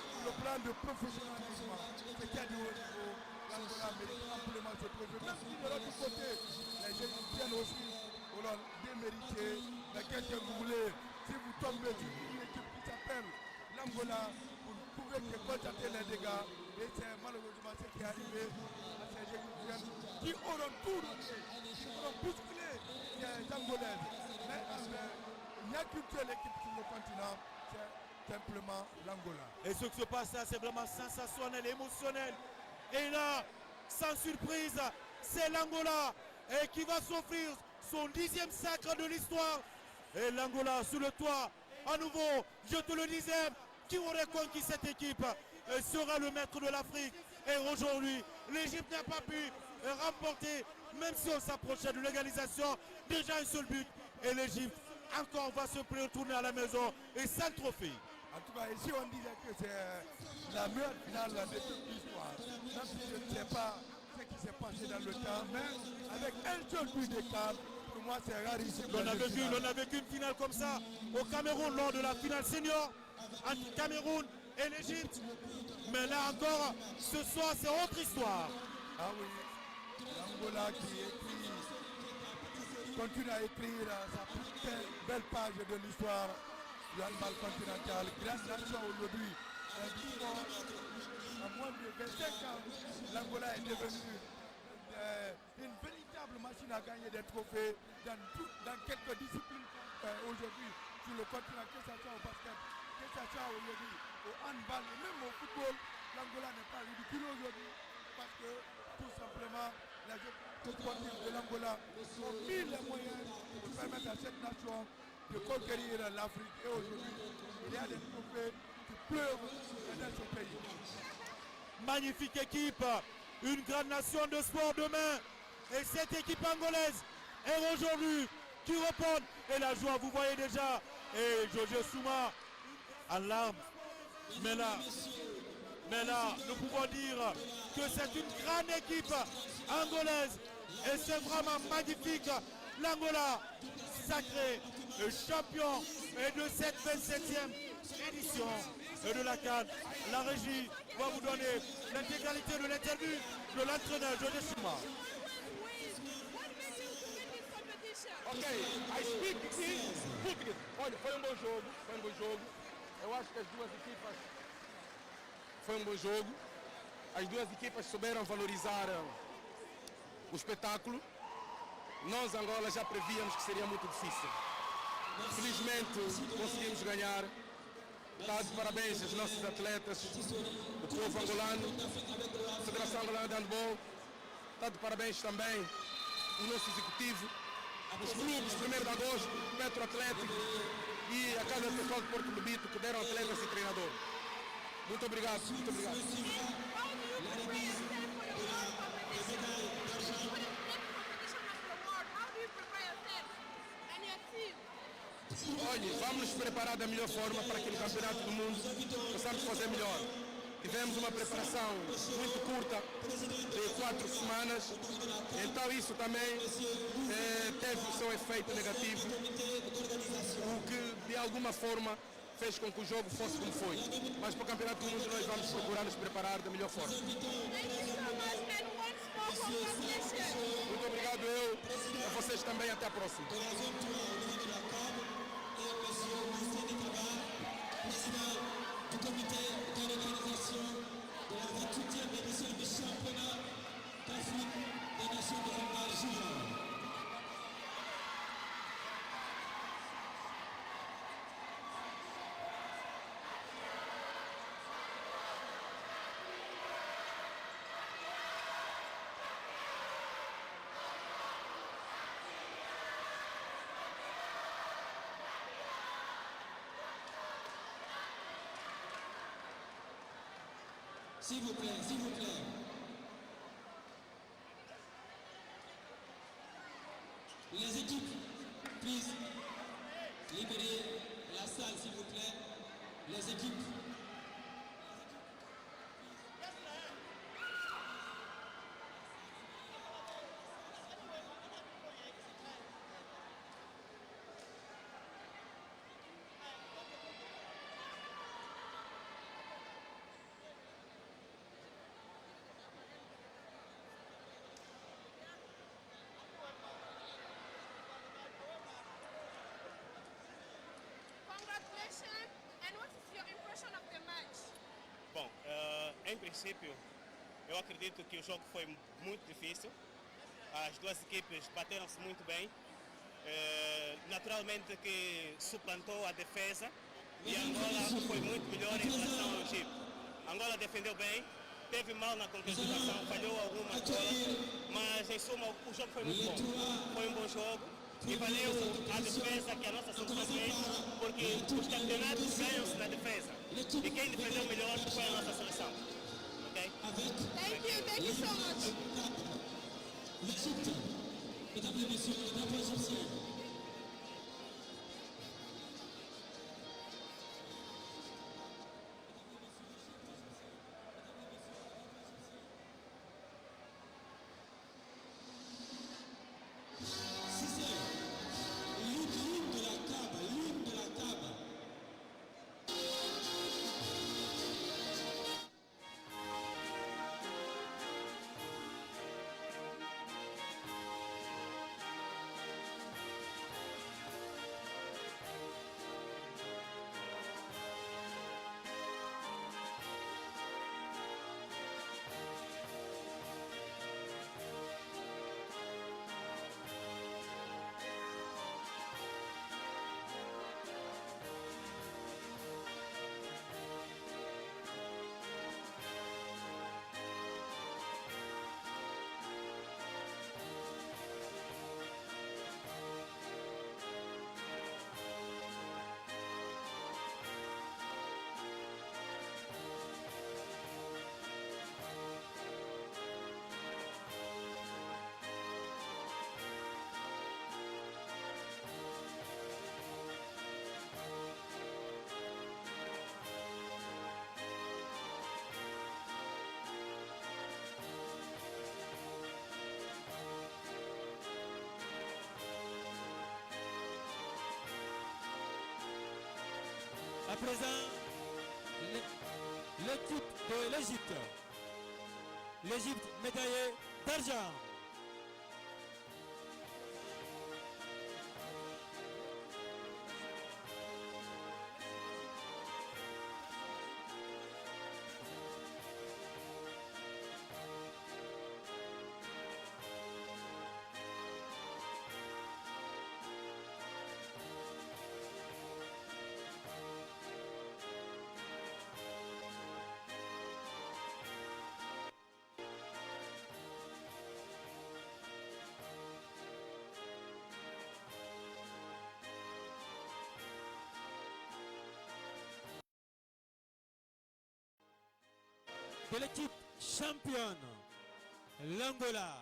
sur le plan de professionnalisme, c'est qu'il y a du haut niveau. L'Angola mérite amplement ce trophée. Même si de l'autre côté, les Égyptiens aussi auront démérité. Mais qu'est-ce que vous voulez? Si vous tombez sur une équipe qui s'appelle l'Angola, vous ne pouvez que constater les dégâts. Et c'est malheureusement ce qui est arrivé à ces Égyptiens qui auront tout donné, qui auront bousculé les Angolaises. Mais il n'y a qu'une seule équipe sur le continent, c'est simplement l'Angola. Et ce qui se passe là, c'est vraiment sensationnel, émotionnel. Et là, sans surprise, c'est l'Angola et qui va s'offrir son 10e sacre de l'histoire. Et l'Angola sous le toit, à nouveau, je te le disais, qui aurait conquis cette équipe sera le maître de l'Afrique. Et aujourd'hui, l'Égypte n'a pas pu remporter, même si on s'approchait de l'égalisation, déjà un seul but. Et l'Égypte encore va se retourner à la maison et sans trophée. En tout cas, ici on disait que c'est la meilleure finale de toute l'histoire. Même si je ne sais pas ce qui s'est passé dans le temps, mais avec un seul but d'écart, pour moi c'est rarissime. On a vécu une finale comme ça au Cameroun lors de la finale senior entre Cameroun et l'Égypte. Mais là encore, ce soir c'est autre histoire. Ah oui, l'Angola qui continue à écrire sa plus belle page de l'histoire du handball continental. Grande nation aujourd'hui. À moins de 25 ans, l'Angola est devenue une véritable machine à gagner des trophées dans quelques disciplines aujourd'hui sur le continent, que ce soit au basket, que ce soit aujourd'hui au handball et même au football. L'Angola n'est pas ridicule aujourd'hui parce que tout simplement les autres sportifs de l'Angola ont mis les moyens pour permettre à cette nation de conquérir l'Afrique. Et aujourd'hui, il y a des trophées qui pleuvent dans ce pays. Magnifique équipe, une grande nation de sport demain. Et cette équipe angolaise est aujourd'hui qui répond. Et la joie, vous voyez déjà. Et Jojo Souma en larmes. Mais là, nous pouvons dire que c'est une grande équipe angolaise. Et c'est vraiment magnifique. L'Angola, sacré champion de cette 27e édition de la CAN. La régie va vous donner l'intégralité de l'interview de l'entraîneur Jojo Souma. Ok, I speak in português. Olha, foi um bom jogo, Eu acho que as duas equipas foi um bom jogo. As duas equipas souberam valorizar o espetáculo. Nós, Angola, já prevíamos que seria muito difícil. Felizmente conseguimos ganhar. Está de parabéns aos nossos atletas, o povo angolano, a Federação Angolana de Handball. Está de parabéns também o nosso executivo, os clubes, 1º de agosto, Petro Atlético, e a Casa de Pessoal de Porto Lobito que deram atletas e treinador. Muito obrigado, muito obrigado. How do you prepare yourself for the world competition? For the next competition of the world, how do you prepare yourself and your team? Olha, vamos nos preparar da melhor forma para que no Campeonato do Mundo possamos fazer melhor. Tivemos uma preparação muito curta, de 4 semanas, então isso também teve o seu efeito negativo, o que de alguma forma fez com que o jogo fosse como foi. Mas para o Campeonato do Mundo nós vamos procurar nos preparar da melhor forma. Thank you so much and once more congratulations. Muito obrigado eu, a vocês também, até a próxima. Du comité d'organisation de la 28e édition du championnat d'Afrique des Nations de handball junior. S'il vous plaît, s'il vous plaît. Les équipes, please, libérez la salle, s'il vous plaît. Les équipes. Congratulations and what is your impression of the match? Bom, em princípio, eu acredito que o jogo foi muito difícil. As duas equipes bateram-se muito bem. Naturalmente que suplantou a defesa e Angola foi muito melhor em relação ao Egito. Angola defendeu bem, teve mal na concretização, falhou algumas bolas, mas em suma o jogo foi muito bom. Foi um bom jogo. E valeu a defesa que a nossa seleção fez, porque os campeonatos ganham-se na defesa. E quem defendeu melhor foi a nossa seleção. Ok? Thank you so much. L'Égypte, mesdames et messieurs, le drapeau égyptien. À présent, l'équipe de l'Égypte. L'Égypte médaillée d'argent. de l'équipe championne, l'Angola.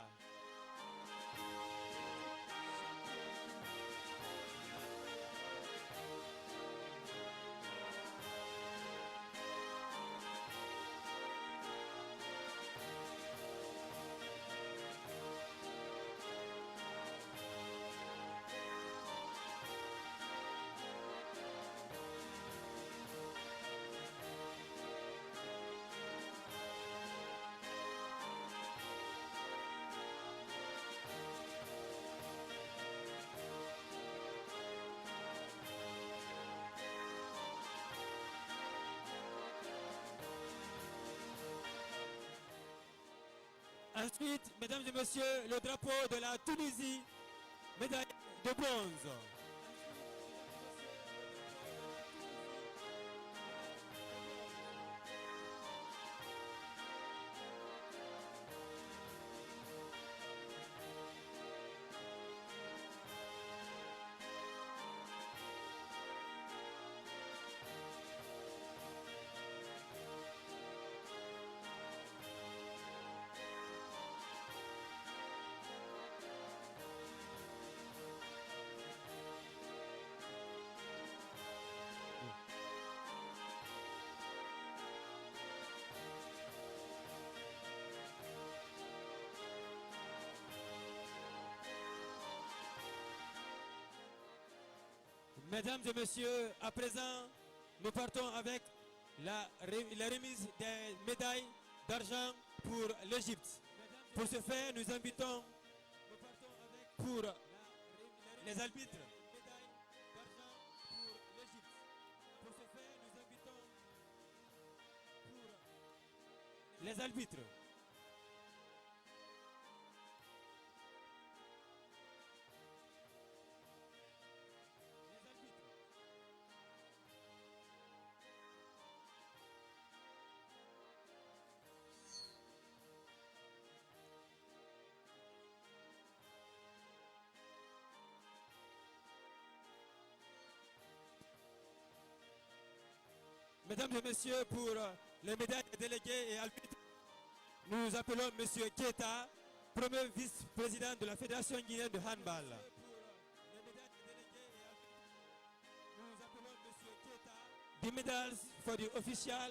Ensuite, mesdames et messieurs, le drapeau de la Tunisie, médaille de bronze. Mesdames et messieurs, à présent, nous partons avec la remise des médailles d'argent pour l'Égypte. Pour ce faire, nous invitons pour les arbitres. Les arbitres. Mesdames et messieurs, pour les médailles des délégués et arbitres, nous appelons M. Keita, premier vice-président de la Fédération guinéenne de handball. The medals for the official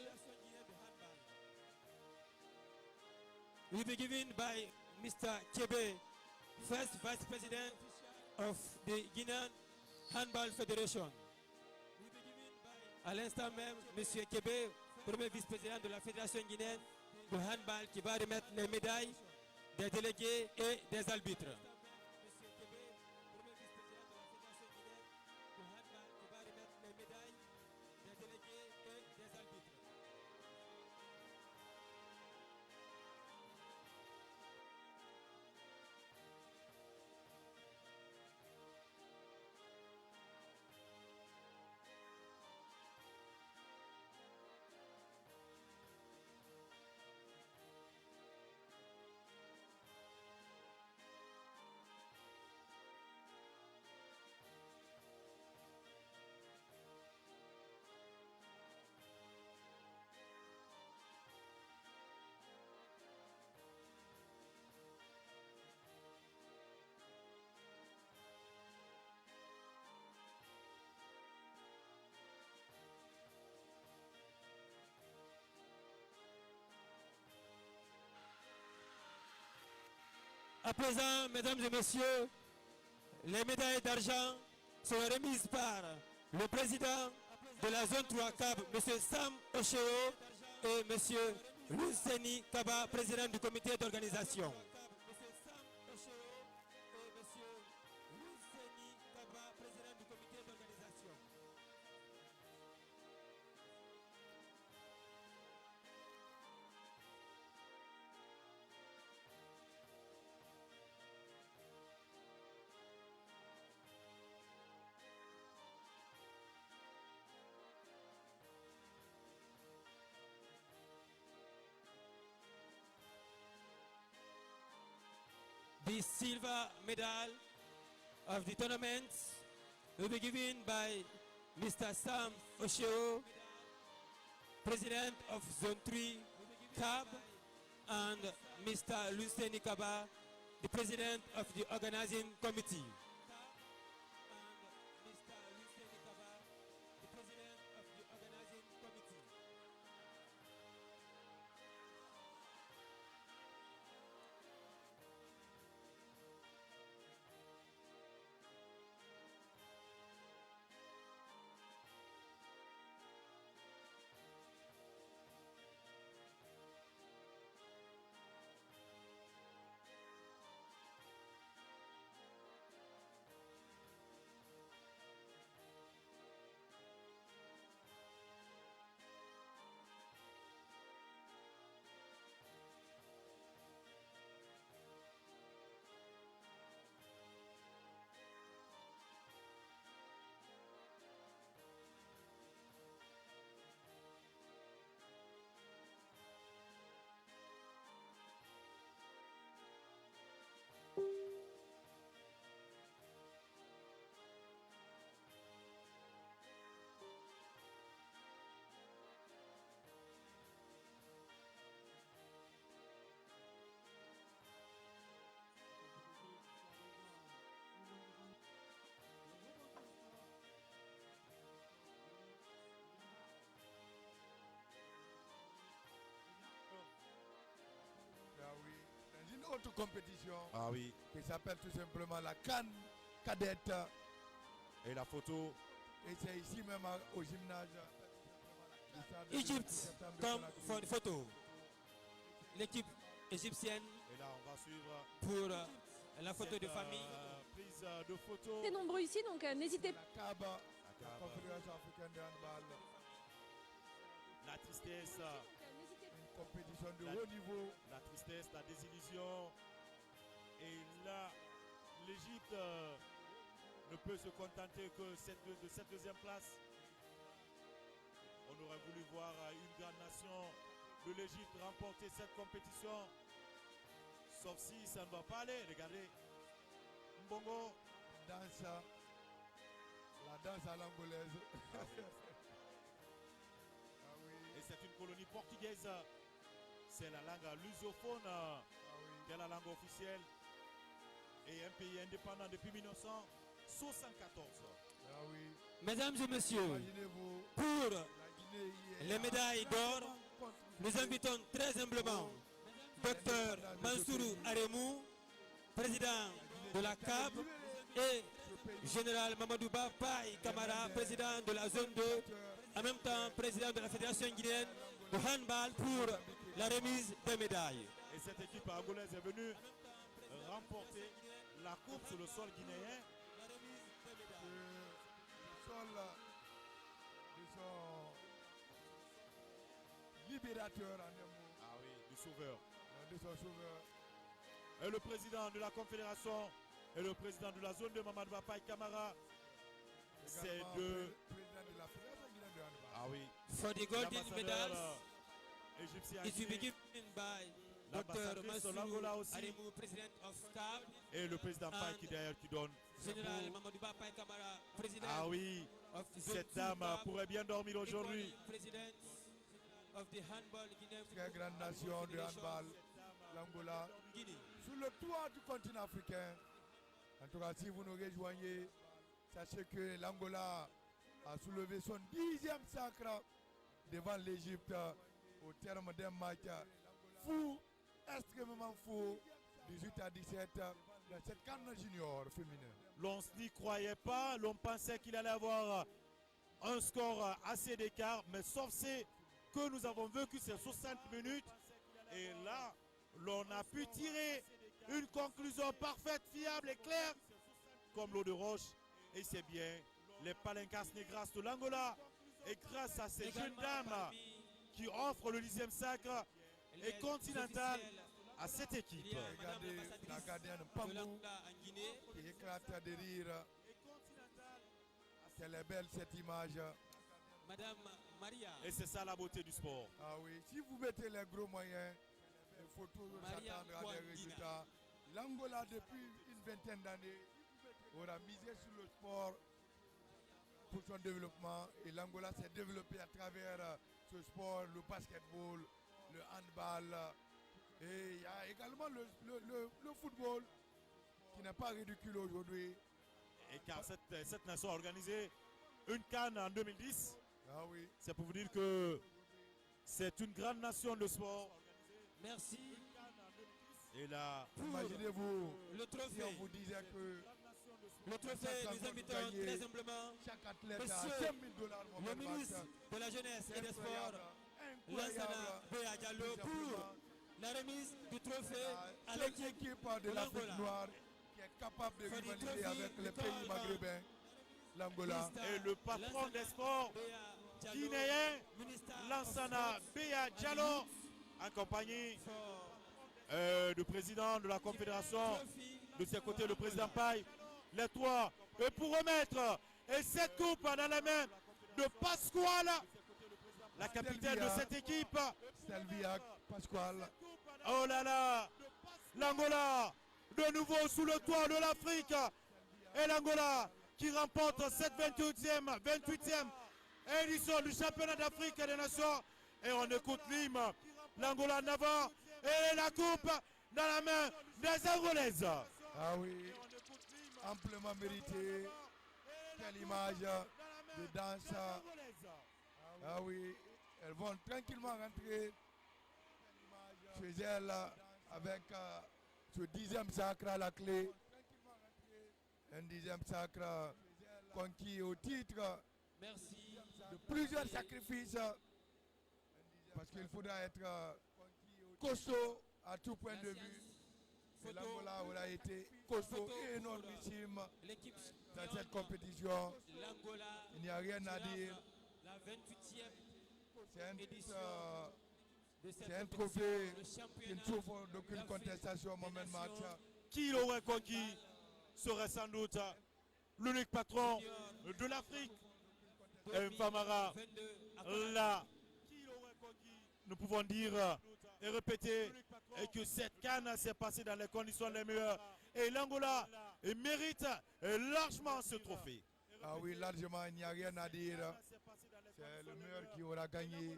will be given by Mr. Kebe, first vice president of the Guinean Handball Federation. À l'instant même, M. Kebe, premier vice-président de la Fédération guinéenne de handball, qui va remettre les médailles des délégués et des arbitres. À présent, mesdames et messieurs, les médailles d'argent sont remises par le président de la zone 3 CAB, M. Sam Ocheo, et M. Luseni Kaba, président du comité d'organisation. The silver medal of the tournament will be given by Mr. Sam Ocheo, President of Zone 3 CAB, and Mr. Luceni Kaba, the President of the Organizing Committee. Ah oui, dans une autre compétition Ah oui. qui s'appelle tout simplement la Cannes cadette. Et la photo. Et c'est ici même au gymnase. Égypte, comme photo. L'équipe égyptienne Et là, on va suivre pour la photo de famille. Prise de photo. Très nombreux ici, donc n'hésitez La CAB, la Confédération africaine de handball. La tristesse. Une compétition de haut niveau. La tristesse, la désillusion. Et là, l'Égypte ne peut se contenter que de cette deuxième place. On aurait voulu voir une grande nation de l'Égypte remporter cette compétition. Sauf si ça ne va pas aller. Regardez. Mbongo. Danse. La danse à l'angolaise. Et c'est une colonie portugaise. C'est la langue lusophone qui est la langue officielle. Et un pays indépendant depuis 1974. Ah oui. Mesdames et messieurs, pour les médailles d'or, nous invitons très humblement Dr Mansourou Aremou, président de la CAB, et Général Mamadouba Paye Kamara, président de la zone 2, en même temps président de la Fédération guinéenne de handball pour la remise des médailles. Et cette équipe angolaise est venue remporter la coupe sur le sol guinéen. Le sol de son libérateur en un mot. Ah oui, du sauveur. De son sauveur. Et le président de la Confédération et le président de la zone de Mamadou Paye Kamara. C'est deux. Président de la Fédération guinéenne de handball. Ah oui. For the golden medals, égyptien. it will be given by Dr Mansourou Aremou, president of CAB, et le président Paye qui d'ailleurs qui donne. Général Mamadouba Paye Kamara, président. Ah oui. of Cette dame pourrait bien dormir aujourd'hui. President of the handball Guinée. Très grande nation de handball, l'Angola. Sur le toit du continent africain, en tout cas, si vous nous rejoignez, sachez que l'Angola a soulevé son 10e sacre devant l'Égypte au terme d'un match fou, extrêmement fou, 18 à 17 dans cette canne junior féminin. L'on n'y croyait pas, l'on pensait qu'il allait avoir un score assez d'écart, mais sauf c'est que nous avons vécu ces 60 minutes et là, l'on a pu tirer une conclusion parfaite, fiable et claire comme l'eau de roche. Et c'est bien les Palencas Negras de l'Angola. Et grâce à ces jeunes dames qui offrent le 10e sacre et continental à cette équipe. Regardez la gardienne Pambou qui éclate de rire. Quelle est belle cette image. Madame Maria. Et c'est ça la beauté du sport. Ah oui, si vous mettez les gros moyens, il faut toujours s'attendre à des résultats. L'Angola, depuis une vingtaine d'années, aura misé sur le sport pour son développement. Et l'Angola s'est développé à travers ce sport, le basketball, le handball. Et il y a également le football qui n'est pas ridicule aujourd'hui. Et car cette nation a organisé une CAN en 2010. Ah oui. C'est pour vous dire que c'est une grande nation de sport. Merci. Et là, imaginez-vous le si trophée. on vous disait que Le trophée, nous invitons très humblement chaque athlète a Monsieur 5 000 $, le ministre de la Jeunesse et des Sports, Lansana Béa Diallo, pour la remise du trophée à seule l'équipe équipe de l'Afrique noire qui est capable de rivaliser avec les pays maghrébins, l'Angola. et le patron des sports guinéen, Lansana Béa Diallo, en compagnie du président de la Confédération, de ses côtés le président Paye, les trois, et pour remettre cette coupe dans la main de Pasquale, la capitaine de cette équipe. Stelvia Pasquale. Oh là là, l'Angola, de nouveau sous le toit de l'Afrique, et l'Angola qui remporte cette 28e édition du championnat d'Afrique des Nations. Et on écoute l'hymne, l'Angola en avant, et la coupe dans la main des Angolaises. Ah oui, amplement mérité. Quelle image de danse. Ah oui, elles vont tranquillement rentrer chez elles avec ce 10e sacre à la clé. Un 10e sacre conquis au titre Merci. de plusieurs sacrifices. Parce qu'il faudra être costaud à tout point de vue. Et l'Angola aura été costaud et énormissime L'équipe dans cette compétition. l'Angola, Il n'y a rien à dire. la 28e C'est un, édition de cette c'est un compétition, trophée le qui ne championnat souffre d'aucune d'Afrique contestation au moment des de match. Nations. Qui l'aurait conquis serait sans doute l'unique patron de l'Afrique, Famara. 22 Là, nous pouvons dire et répéter et que cette canne s'est passée dans les conditions les meilleures. Et l'Angola mérite largement ce trophée. Ah oui, largement, il n'y a rien à dire. C'est le meilleur qui aura gagné.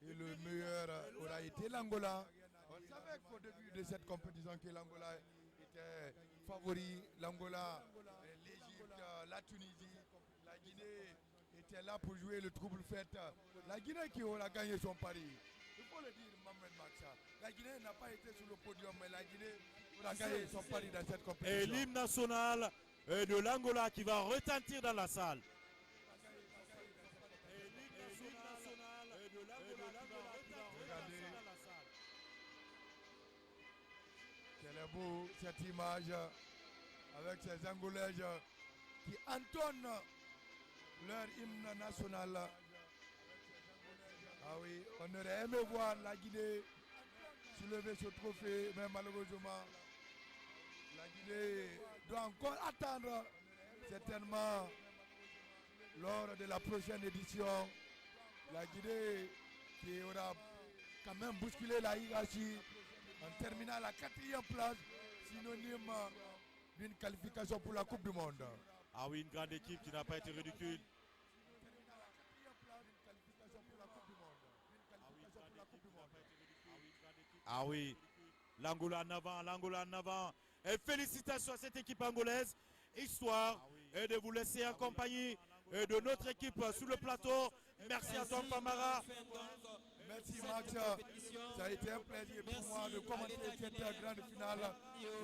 Et le meilleur aura été l'Angola. On savait qu'au début de cette compétition que l'Angola était favori. L'Angola, l'Égypte, la Tunisie, la Guinée était là pour jouer le trouble fait. La Guinée qui aura gagné son pari. Il faut le dire, Mohamed Maxa. La Guinée n'a pas été sur le podium, mais la Guinée aura gagné son pari dans cette compétition. Et l'hymne national de l'Angola qui va retentir dans la salle. Regardez. Quelle est beau cette image avec ces Angolaises qui entonnent leur hymne national. Ah oui, on aurait aimé voir la Guinée soulever ce trophée, mais malheureusement, la Guinée doit encore attendre certainement lors de la prochaine édition. La Guinée qui aura quand même bousculé la hiérarchie en terminant à la 4e place, synonyme d'une qualification pour la Coupe du Monde. Ah oui, une grande équipe qui n'a pas été ridicule. Ah oui, l'Angola en avant, l'Angola en avant. Et félicitations à cette équipe angolaise, histoire de vous laisser en compagnie de notre équipe sur le plateau. Merci à Tom Famara. Merci Max, ça a été un plaisir pour moi de commenter cette grande finale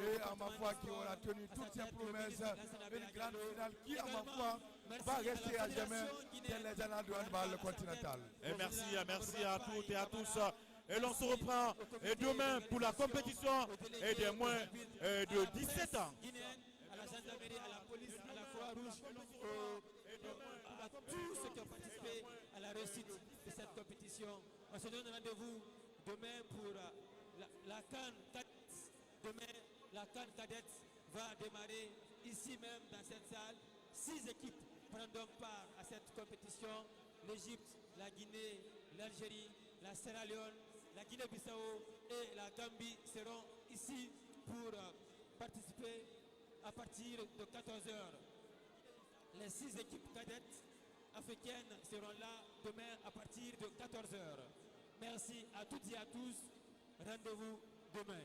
et à ma foi qui aura tenu toutes ses promesses, une grande finale qui à ma foi va rester à jamais dans les annales du handball continental. Et merci à toutes et à tous. Et l'on se reprend demain pour la compétition et des moins de 17 ans. À la gendarmerie, à la police, à la Croix-Rouge, à tous ceux qui ont participé à la réussite de cette compétition. On se donne rendez-vous demain pour la CAN cadette. Demain, la CAN cadette va démarrer ici même dans cette salle. 6 équipes prendront part à cette compétition. L'Égypte, la Guinée, l'Algérie, la Sierra Leone, la Guinée-Bissau et la Gambie seront ici pour participer à partir de 14h. Les 6 équipes cadettes africaines seront là demain à partir de 14h. Merci à toutes et à tous. Rendez-vous demain.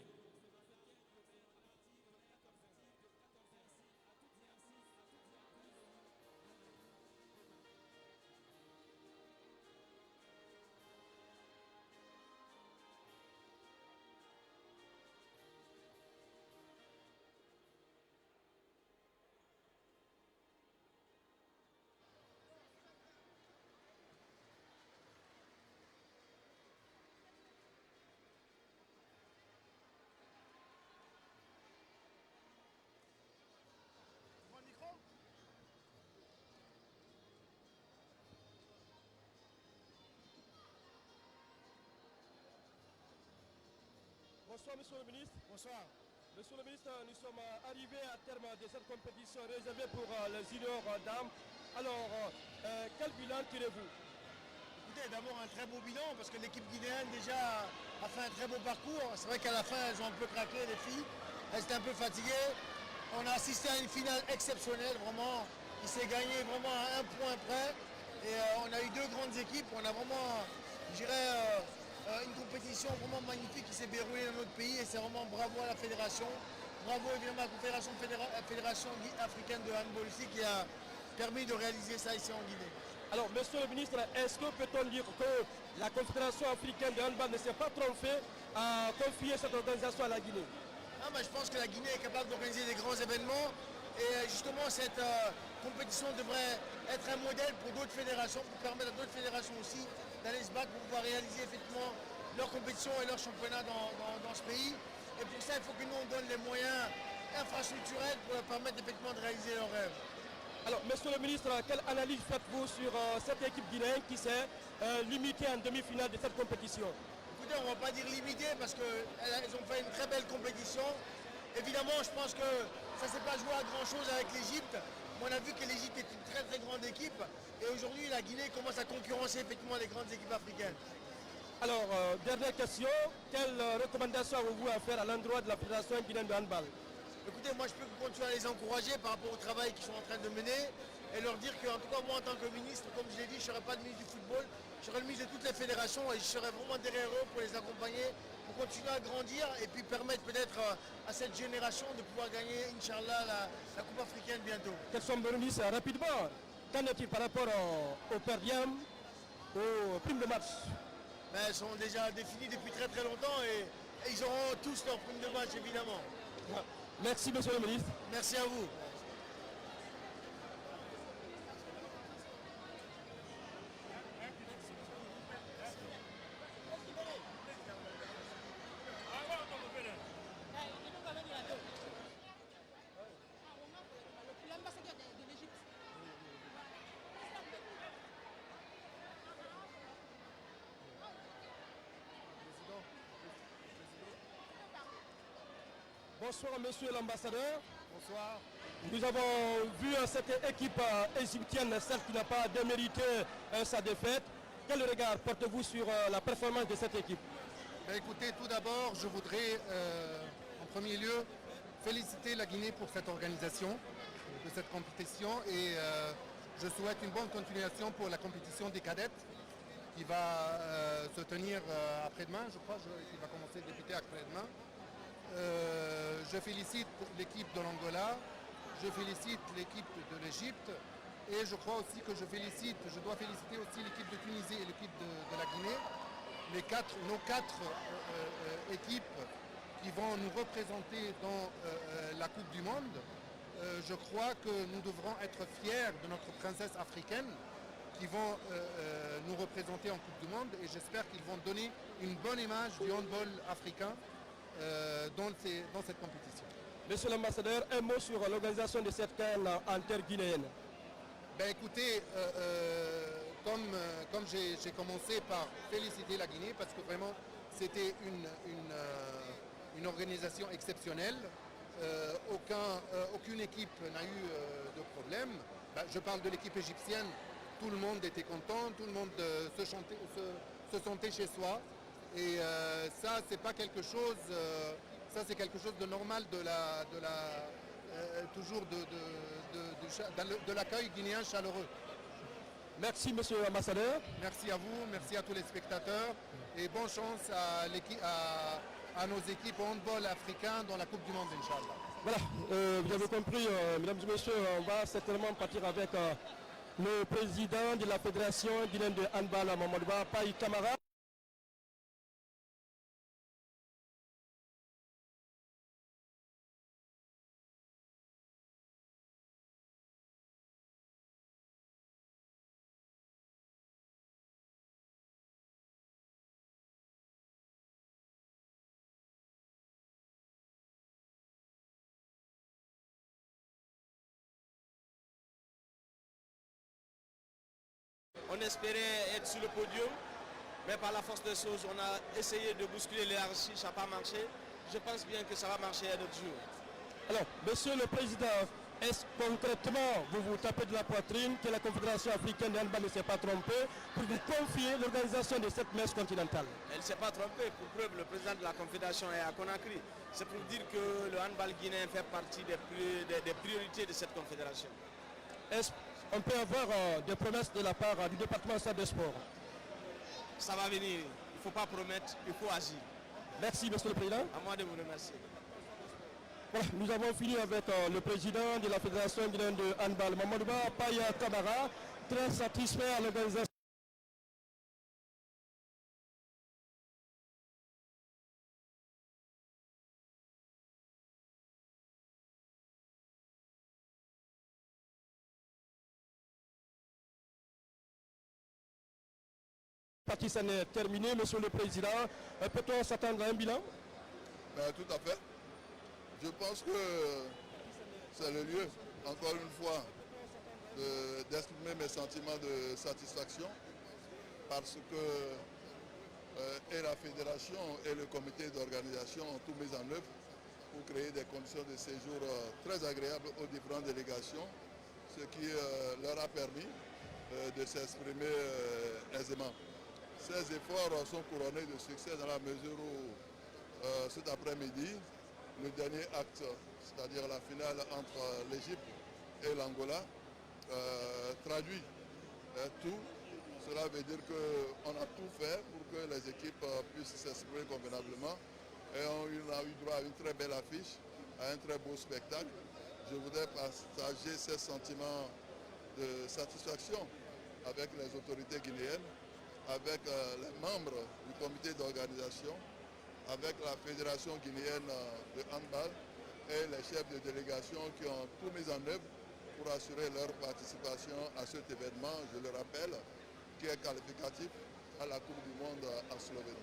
Bonsoir, monsieur le ministre. Bonsoir. Monsieur le ministre, nous sommes arrivés à terme de cette compétition réservée pour les juniors dames. Alors, quel bilan tirez-vous? Écoutez, d'abord un très beau bilan parce que l'équipe guinéenne déjà a fait un très beau parcours. C'est vrai qu'à la fin, elles ont un peu craqué, les filles. Elles étaient un peu fatiguées. On a assisté à une finale exceptionnelle, vraiment. Il s'est gagné vraiment à un point près. Et on a eu deux grandes équipes. On a vraiment, je dirais, une compétition vraiment magnifique qui s'est déroulée dans notre pays. Et c'est vraiment bravo à la fédération. Bravo évidemment à la fédération africaine de handball ici qui a permis de réaliser ça ici en Guinée. Alors, monsieur le ministre, est-ce que peut-on dire que la Confédération africaine de handball ne s'est pas trompée à confier cette organisation à la Guinée? Je pense que la Guinée est capable d'organiser des grands événements et justement cette compétition devrait être un modèle pour d'autres fédérations, pour permettre à d'autres fédérations aussi d'aller se battre pour pouvoir réaliser effectivement leur compétition et leur championnat dans ce pays. Et pour ça, il faut que nous on donne les moyens infrastructurels pour leur permettre effectivement de réaliser leurs rêves. Alors, monsieur le ministre, quelle analyse faites-vous sur cette équipe guinéenne qui s'est limitée en demi-finale de cette compétition? Écoutez, on ne va pas dire limitée parce qu'elles ont fait une très belle compétition. Évidemment, je pense que ça ne s'est pas joué à grand-chose avec l'Égypte. On a vu que l'Égypte est une très très grande équipe. Et aujourd'hui, la Guinée commence à concurrencer effectivement les grandes équipes africaines. Alors, dernière question, quelle recommandation avez-vous à faire à l'endroit de la Fédération guinéenne de handball? Écoutez, moi je peux continuer à les encourager par rapport au travail qu'ils sont en train de mener et leur dire qu'en tout cas moi en tant que ministre, comme je l'ai dit, je ne serai pas le ministre du football, je serai le ministre de toutes les fédérations et je serai vraiment derrière eux pour les accompagner, pour continuer à grandir et puis permettre peut-être à cette génération de pouvoir gagner, Inch'Allah, la Coupe africaine bientôt. Quels sont vos ministres rapidement? Qu'en est-il par rapport au per diem, aux primes de match? Elles sont déjà définies depuis très très longtemps et ils auront tous leurs primes de match évidemment. Merci, monsieur le ministre. Merci à vous. Bonsoir, monsieur l'ambassadeur. Bonsoir. Nous avons vu cette équipe égyptienne, celle qui n'a pas démérité sa défaite. Quel regard portez-vous sur la performance de cette équipe? Écoutez, tout d'abord, je voudrais en premier lieu féliciter la Guinée pour cette organisation de cette compétition et je souhaite une bonne continuation pour la compétition des cadettes qui va se tenir après-demain, je crois, qui va commencer à débuter après-demain. Je félicite l'équipe de l'Angola, je félicite l'équipe de l'Égypte et je crois aussi que je dois féliciter aussi l'équipe de Tunisie et l'équipe de la Guinée, nos quatre équipes qui vont nous représenter dans la Coupe du Monde. Je crois que nous devrons être fiers de notre princesse africaine qui vont nous représenter en Coupe du Monde et j'espère qu'ils vont donner une bonne image du handball africain dans cette compétition. Monsieur l'ambassadeur, un mot sur l'organisation de cette CAN inter-guinéenne. Écoutez, comme j'ai commencé par féliciter la Guinée parce que vraiment c'était une organisation exceptionnelle. Aucune équipe n'a eu de problème. Je parle de l'équipe égyptienne, tout le monde était content, tout le monde se sentait chez soi. Et ça, c'est pas quelque chose, ça c'est quelque chose de normal toujours de l'accueil guinéen chaleureux. Merci, monsieur l'ambassadeur. Merci à vous, merci à tous les spectateurs et bonne chance à nos équipes handball africains dans la Coupe du Monde, Inch'Allah. Voilà, vous avez compris, mesdames et messieurs, on va certainement partir avec le président de la Fédération guinéenne de handball, Mamadouba Paye Camara. On espérait être sur le podium, mais par la force des choses, on a essayé de bousculer l'hierarchie, ça n'a pas marché. Je pense bien que ça va marcher un autre jour. Alors, monsieur le président, est-ce concrètement, vous vous tapez de la poitrine que la Confédération africaine de handball ne s'est pas trompée pour vous confier l'organisation de cette messe continentale? Elle ne s'est pas trompée. Pour preuve, le président de la Confédération est à Conakry. C'est pour dire que le handball guinéen fait partie des priorités de cette confédération. Est-ce qu'on peut avoir des promesses de la part du département des sports? Ça va venir. Il ne faut pas promettre, il faut agir. Merci, monsieur le président. À moi de vous remercier. Voilà, nous avons fini avec le président de la Fédération guinéenne de handball, Mamadouba Paye Camara, très satisfait à l'organisation. Partie s'en est terminée, monsieur le président. Peut-on s'attendre à un bilan? Tout à fait. Je pense que c'est le lieu, encore une fois, d'exprimer mes sentiments de satisfaction parce que et la fédération et le comité d'organisation ont tout mis en œuvre pour créer des conditions de séjour très agréables aux différentes délégations, ce qui leur a permis de s'exprimer aisément. Ces efforts sont couronnés de succès dans la mesure où cet après-midi, le dernier acte, c'est-à-dire la finale entre l'Égypte et l'Angola, traduit tout. Cela veut dire qu'on a tout fait pour que les équipes puissent s'exprimer convenablement et on a eu droit à une très belle affiche, à un très beau spectacle. Je voudrais partager ces sentiments de satisfaction avec les autorités guinéennes, avec les membres du comité d'organisation, avec la Fédération guinéenne de handball et les chefs de délégation qui ont tout mis en œuvre pour assurer leur participation à cet événement, je le rappelle, qui est qualificatif à la Coupe du Monde en Slovénie.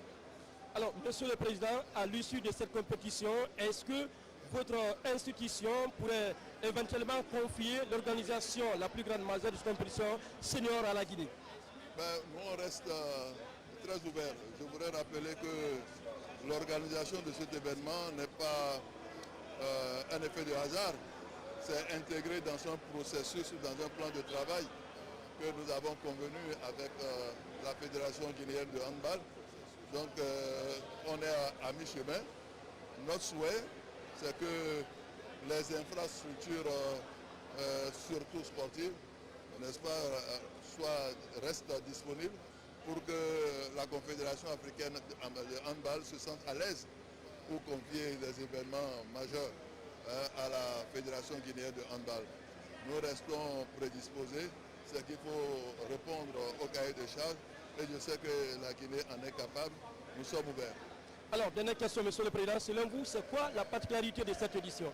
Alors, monsieur le président, à l'issue de cette compétition, est-ce que votre institution pourrait éventuellement confier l'organisation la plus grande majeure de cette compétition senior à la Guinée? Nous, on reste très ouverts. Je voudrais rappeler que l'organisation de cet événement n'est pas un effet de hasard. C'est intégré dans un processus, dans un plan de travail que nous avons convenu avec la Fédération guinéenne de handball. Donc on est à mi-chemin. Notre souhait, c'est que les infrastructures, surtout sportives, n'est-ce pas, restent disponibles pour que la Confédération africaine de handball se sente à l'aise pour confier des événements majeurs à la Fédération guinéenne de handball. Nous restons prédisposés, c'est qu'il faut répondre au cahier des charges et je sais que la Guinée en est capable. Nous sommes ouverts. Alors, dernière question, monsieur le président, selon vous, c'est quoi la particularité de cette édition?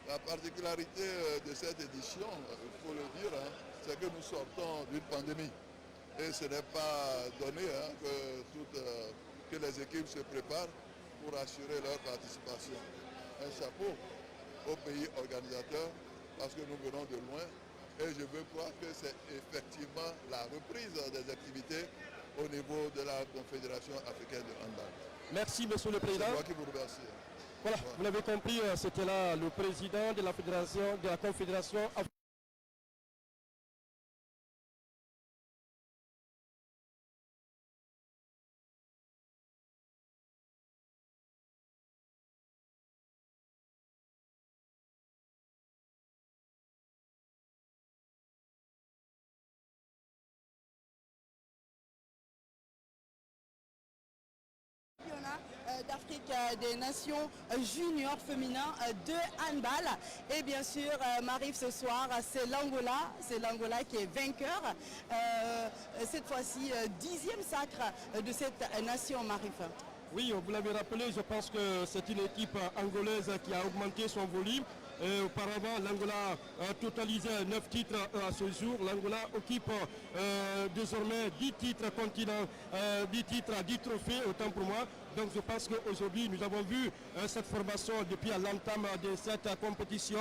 La particularité de cette édition, il faut le dire, c'est que nous sortons d'une pandémie. Et ce n'est pas donné que les équipes se préparent pour assurer leur participation. Un chapeau aux pays organisateurs parce que nous venons de loin et je veux croire que c'est effectivement la reprise des activités au niveau de la Confédération africaine de handball. Merci, monsieur le président. C'est moi qui vous remercie. Voilà, vous l'avez compris, c'était là le président de la Fédération, de la Confédération d'Afrique des Nations juniors féminins de handball. Et bien sûr, Marif, ce soir, c'est l'Angola qui est vainqueur. Cette fois-ci, 10e sacre de cette nation, Marif. Oui, vous l'avez rappelé, je pense que c'est une équipe angolaise qui a augmenté son volume. Auparavant, l'Angola a totalisé 9 titres à ce jour. L'Angola occupe désormais 10 titres continents, 10 titres, 10 trophées, autant pour moi. Donc je pense qu'aujourd'hui, nous avons vu cette formation depuis l'entame de cette compétition.